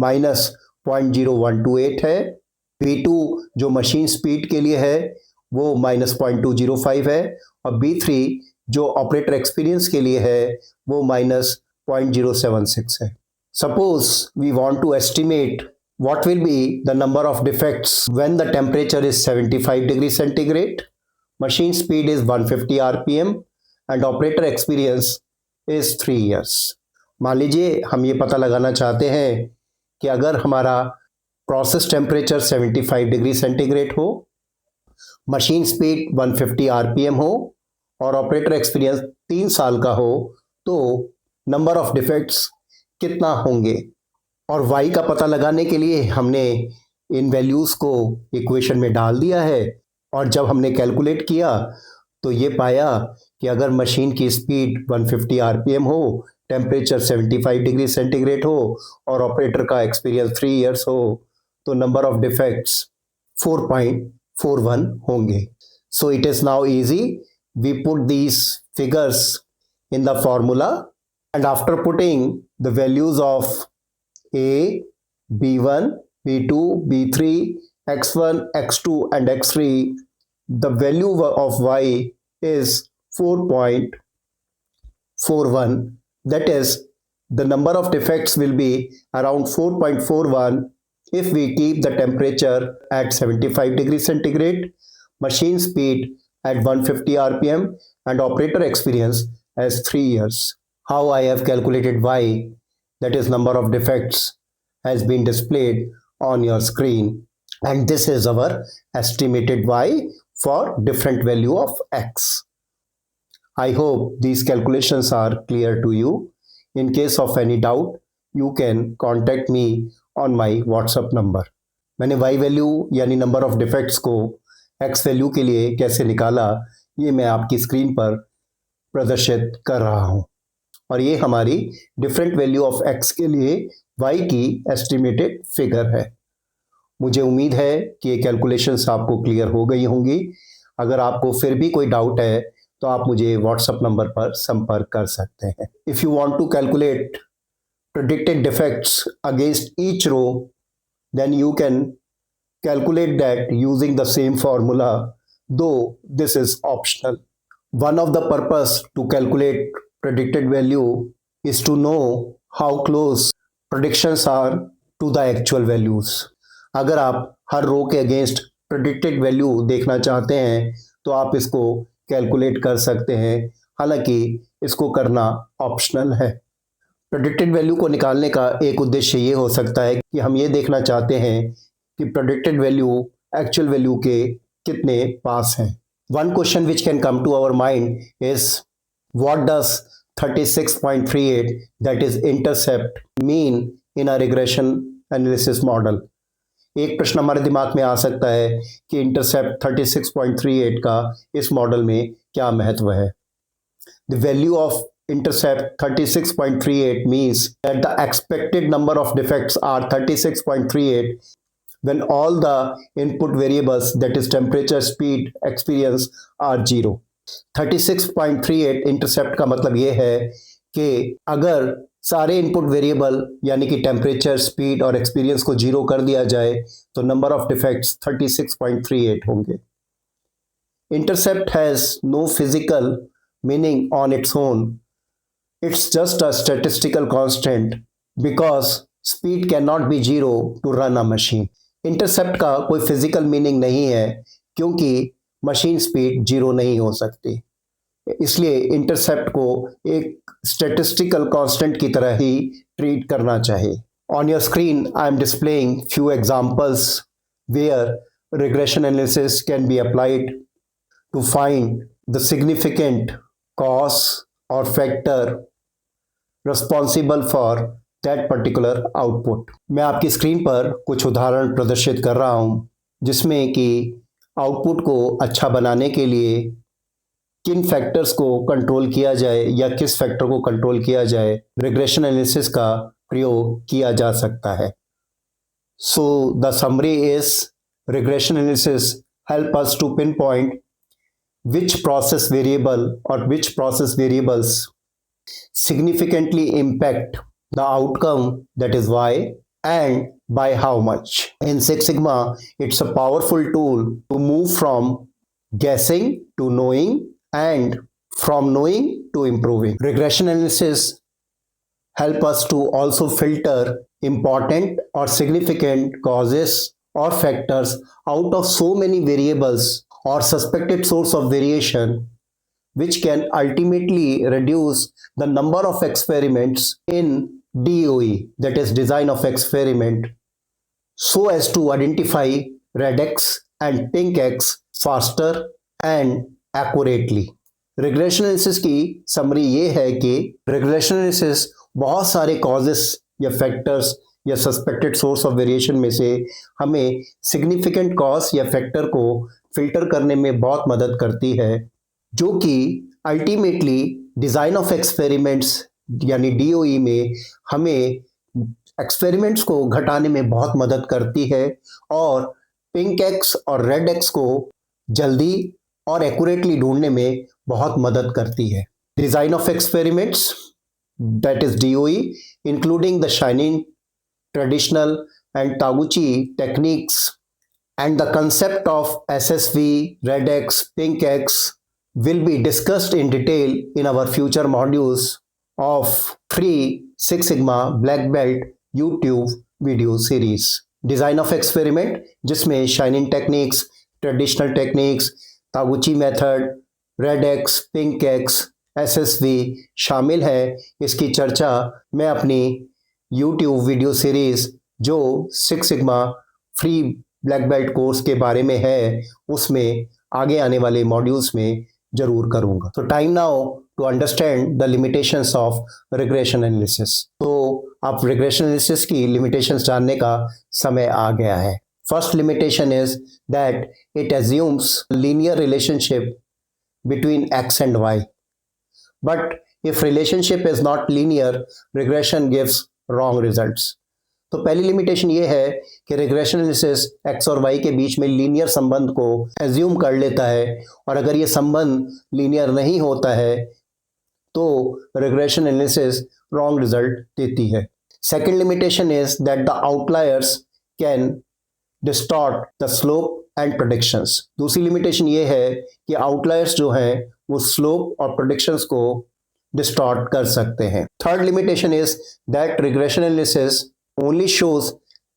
माइनस 0.0128 है. b2 जो मशीन स्पीड के लिए है वो माइनस 0.205 है, और b3 जो ऑपरेटर एक्सपीरियंस के लिए है वो माइनस 0.076 है. Suppose we want to estimate what will be the number of defects when the temperature is 75 degrees centigrade, machine speed is 150 rpm and operator experience is 3 years. मान लीजिए हम ये पता लगाना चाहते हैं कि अगर हमारा प्रोसेस टेम्परेचर 75 डिग्री सेंटीग्रेड हो, मशीन स्पीड 150 rpm हो और ऑपरेटर एक्सपीरियंस 3 साल का हो, तो नंबर ऑफ डिफेक्ट्स कितना होंगे. और y का पता लगाने के लिए हमने इन वैल्यूज़ को इक्वेशन में डाल दिया है, और जब हमने कैलकुलेट किया तो ये पाया कि अगर मशीन की स्पीड 150 rpm हो, टेम्परेचर 75 डिग्री सेंटीग्रेड हो और ऑपरेटर का एक्सपीरियंस 3 इयर्स हो, तो नंबर ऑफ डिफेक्ट्स 4.41 होंगे. So it is now easy. We put these figures in the formula, and after putting the values of A, B1, B2, B3, X1, X2 and X3, the value of Y is 4.41. That is, the number of defects will be around 4.41 if we keep the temperature at 75 degrees centigrade, machine speed at 150 rpm and operator experience as 3 years. How I have calculated Y, that is number of defects, has been displayed on your screen, and this is our estimated Y for different value of X. I hope these calculations are clear to you. In case of any doubt, you can contact me on my WhatsApp number. मैंने Y value यानी number of defects को X value के लिए कैसे निकाला, ये मैं आपकी स्क्रीन पर प्रदर्शित कर रहा हूँ, और ये हमारी डिफरेंट वैल्यू ऑफ x के लिए y की एस्टिमेटेड फिगर है. मुझे उम्मीद है कि ये कैलकुलेशंस आपको क्लियर हो गई होंगी. अगर आपको फिर भी कोई डाउट है तो आप मुझे व्हाट्सएप नंबर पर संपर्क कर सकते हैं. If you want to calculate predicted defects against each row, then you can calculate that using the same formula, though this is optional. One of the purpose to calculate predicted value is to know how close predictions are to the actual values. अगर आप हर रो के against predicted value देखना चाहते हैं तो आप इसको calculate कर सकते हैं, हालांकि इसको करना ऑप्शनल है. predicted value को निकालने का एक उद्देश्य ये हो सकता है कि हम ये देखना चाहते हैं कि predicted value actual value के कितने पास हैं. One question which can come to our mind is, what does 36.38, that is intercept, mean in a regression analysis model? एक प्रश्न हमारे दिमाग में आ सकता है कि इंटरसेप्ट 36.38 का इस मॉडल में क्या महत्व है. The value of intercept 36.38 means that the expected number of defects are 36.38 when all the input variables, that is temperature, speed, experience, are 0. 36.38 intercept का मतलब ये है कि अगर सारे इनपुट वेरिएबल यानी कि टेम्परेचर, स्पीड और एक्सपीरियंस को 0 कर दिया जाए तो नंबर ऑफ डिफेक्ट्स 36.38 होंगे. Intercept has no physical meaning on its own. It's just a statistical constant because speed cannot be 0 to run a machine. Intercept का कोई फिजिकल मीनिंग नहीं है क्योंकि मशीन स्पीड 0 नहीं हो सकती. इसलिए इंटरसेप्ट को एक स्टैटिस्टिकल कांस्टेंट की तरह ही ट्रीट करना चाहिए. On your screen, I am displaying few examples where regression analysis can be applied to find the significant cause or factor responsible for that particular output. मैं आपकी स्क्रीन पर कुछ उदाहरण प्रदर्शित कर रहा हूं जिसमें कि आउटपुट को अच्छा बनाने के लिए किन फैक्टर्स को कंट्रोल किया जाए या किस फैक्टर को कंट्रोल किया जाए रिग्रेशन एनालिसिस का प्रयोग किया जा सकता है. So the summary is regression analysis help us to pinpoint which process variable or which process variables significantly impact the outcome, that is why, and by how much. In Six Sigma, it's a powerful tool to move from guessing to knowing and from knowing to improving. Regression analysis help us to also filter important or significant causes or factors out of so many variables or suspected source of variation, which can ultimately reduce the number of experiments in DOE, that is design of experiment, so as to identify red X and pink X faster and accurately. Regression analysis की summary ये है कि regression analysis बहुत सारे causes या factors या suspected source of variation में से हमें सिग्निफिकेंट कॉज या फैक्टर को फिल्टर करने में बहुत मदद करती है, जो कि अल्टीमेटली डिज़ाइन ऑफ एक्सपेरिमेंट्स यानी DOE में हमें एक्सपेरिमेंट्स को घटाने में बहुत मदद करती है और पिंक एक्स और रेड एक्स को जल्दी और एक्यूरेटली ढूंढने में बहुत मदद करती है. Design of experiments, that is DOE, including the shining, traditional and Taguchi techniques, and the concept of SSV, red X, pink X will be discussed in detail in our future modules of free Six Sigma Black Belt YouTube video series. Design of experiment, जिसमें shining techniques, traditional techniques, Taguchi method, red X, pink X, SSV शामिल है. इसकी चर्चा मैं अपनी YouTube video series जो six sigma free black belt course के बारे में है उसमें आगे आने वाले मॉड्यूल्स में जरूर करूंगा. तो time now to understand the limitations of regression analysis. तो आप रिग्रेशन एनालिसिस की लिमिटेशंस जानने का समय आ गया है. First limitation is that it assumes linear relationship between X and Y, but if relationship is not linear, regression gives wrong results. तो पहली लिमिटेशन ये है कि रिग्रेशन एनालिसिस एक्स और वाई के बीच में लीनियर संबंध को एज्यूम कर लेता है और अगर ये संबंध लीनियर नहीं होता है तो रिग्रेशन एनालिसिस रॉन्ग रिजल्ट देती है. Second limitation is that the outliers can distort the slope and predictions. दूसरी लिमिटेशन ये है कि आउटलायर्स जो हैं वो स्लोप और प्रेडिक्शंस को डिस्टॉर्ट कर सकते हैं. Third limitation is that regression analysis only shows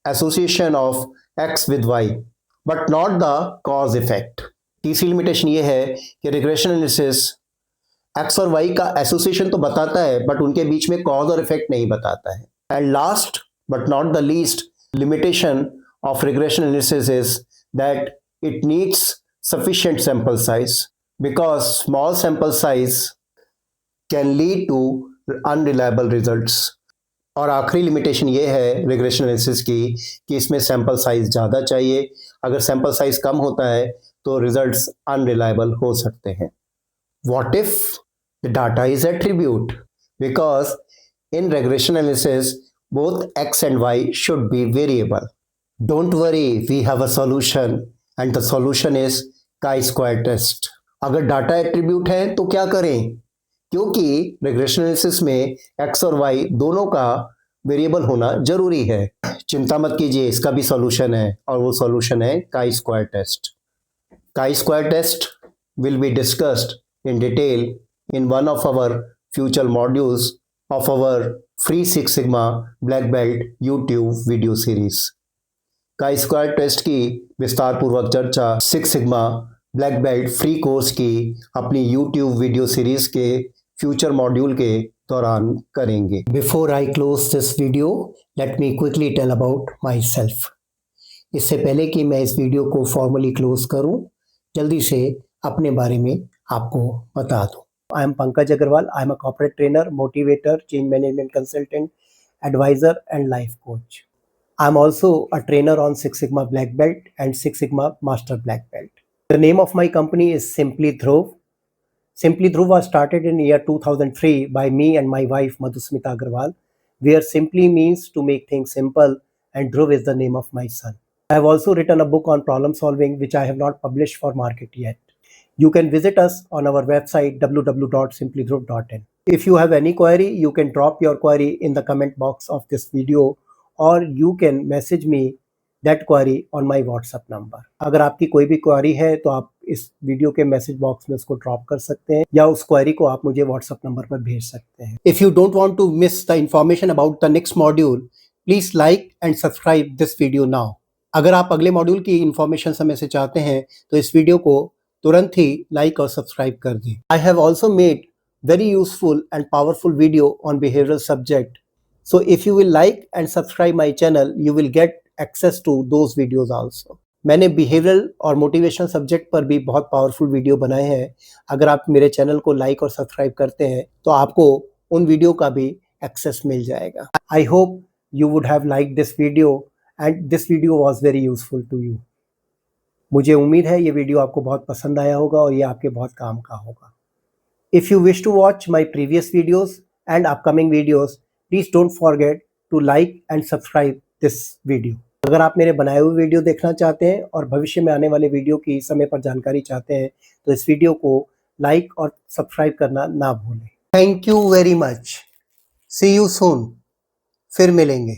association of X with Y but not the cause effect. तीसरी लिमिटेशन ये है कि रिग्रेशन एनालिसिस एक्स और वाई का एसोसिएशन तो बताता है बट उनके बीच में कॉज और इफेक्ट नहीं बताता है. And last but not the least limitation of regression analysis is that it needs sufficient sample size because small sample size can lead to unreliable results. और आखिरी लिमिटेशन ये है रिग्रेशन एनालिसिस की कि इसमें सैंपल साइज ज़्यादा चाहिए. अगर सैंपल साइज कम होता है तो रिजल्ट्स अनरिलायबल हो सकते हैं. What if the data is attribute? Because in regression analysis both X and Y should be variable. Don't worry, we have a solution and the solution is chi-square test. अगर data attribute है तो क्या करें? क्योंकि regression analysis में X और Y दोनों का वेरिएबल होना जरूरी है. चिंता मत कीजिए, इसका भी सॉल्यूशन है और वो सॉल्यूशन है chi-square test. chi-square test will be discussed in detail in one of our future modules of our free six sigma black belt YouTube video series. chi-square test की विस्तार पूर्वक चर्चा six sigma black belt free course की अपनी YouTube video series के future module के दौरान करेंगे। Before I close this video, let me quickly tell about myself. इससे पहले कि मैं इस वीडियो को फॉर्मली क्लोज करूं, जल्दी से अपने बारे में आपको बता दूं। I am Pankaj Agrawal. I am a corporate trainer, motivator, change management consultant, advisor and life coach. I am also a trainer on Six Sigma Black Belt and Six Sigma Master Black Belt. The name of my company is Simply Dhruv. Simply Dhruv was started in year 2003 by me and my wife Madhusmita Agarwal, where simply means to make things simple and Dhruv is the name of my son. I have also written a book on problem solving which I have not published for market yet. You can visit us on our website www.simplydhruv.in. If you have any query, you can drop your query in the comment box of this video or you can message me that query on my WhatsApp number. अगर आपकी कोई भी query है तो आप इस video के message box में उसको ड्रॉप कर सकते हैं या उस क्वेरी को आप मुझे WhatsApp नंबर पर भेज सकते हैं। If you don't want to miss the information about the next module, please like and subscribe this video now. अगर आप अगले मॉड्यूल की इंफॉर्मेशन समय से चाहते हैं तो इस वीडियो को तुरंत ही लाइक और सब्सक्राइब कर दें। I have also made very useful and powerful video on behavioral subject. So if you will like and subscribe my channel, you will get access to those videos also. मैंने behavioural और motivational subject पर भी बहुत powerful video बनाए हैं। अगर आप मेरे चैनल को लाइक और सब्सक्राइब करते हैं तो आपको उन वीडियो का भी एक्सेस मिल जाएगा। I hope you would have like this video and this video was very useful to you. मुझे उम्मीद है ये वीडियो आपको बहुत पसंद आया होगा और ये आपके बहुत काम का होगा। If you wish to watch my previous videos and upcoming videos, please don't forget to like and subscribe this video. अगर आप मेरे बनाए हुए वीडियो देखना चाहते हैं और भविष्य में आने वाले वीडियो की समय पर जानकारी चाहते हैं तो इस वीडियो को लाइक और सब्सक्राइब करना ना भूलें। Thank you very much. See you soon. फिर मिलेंगे।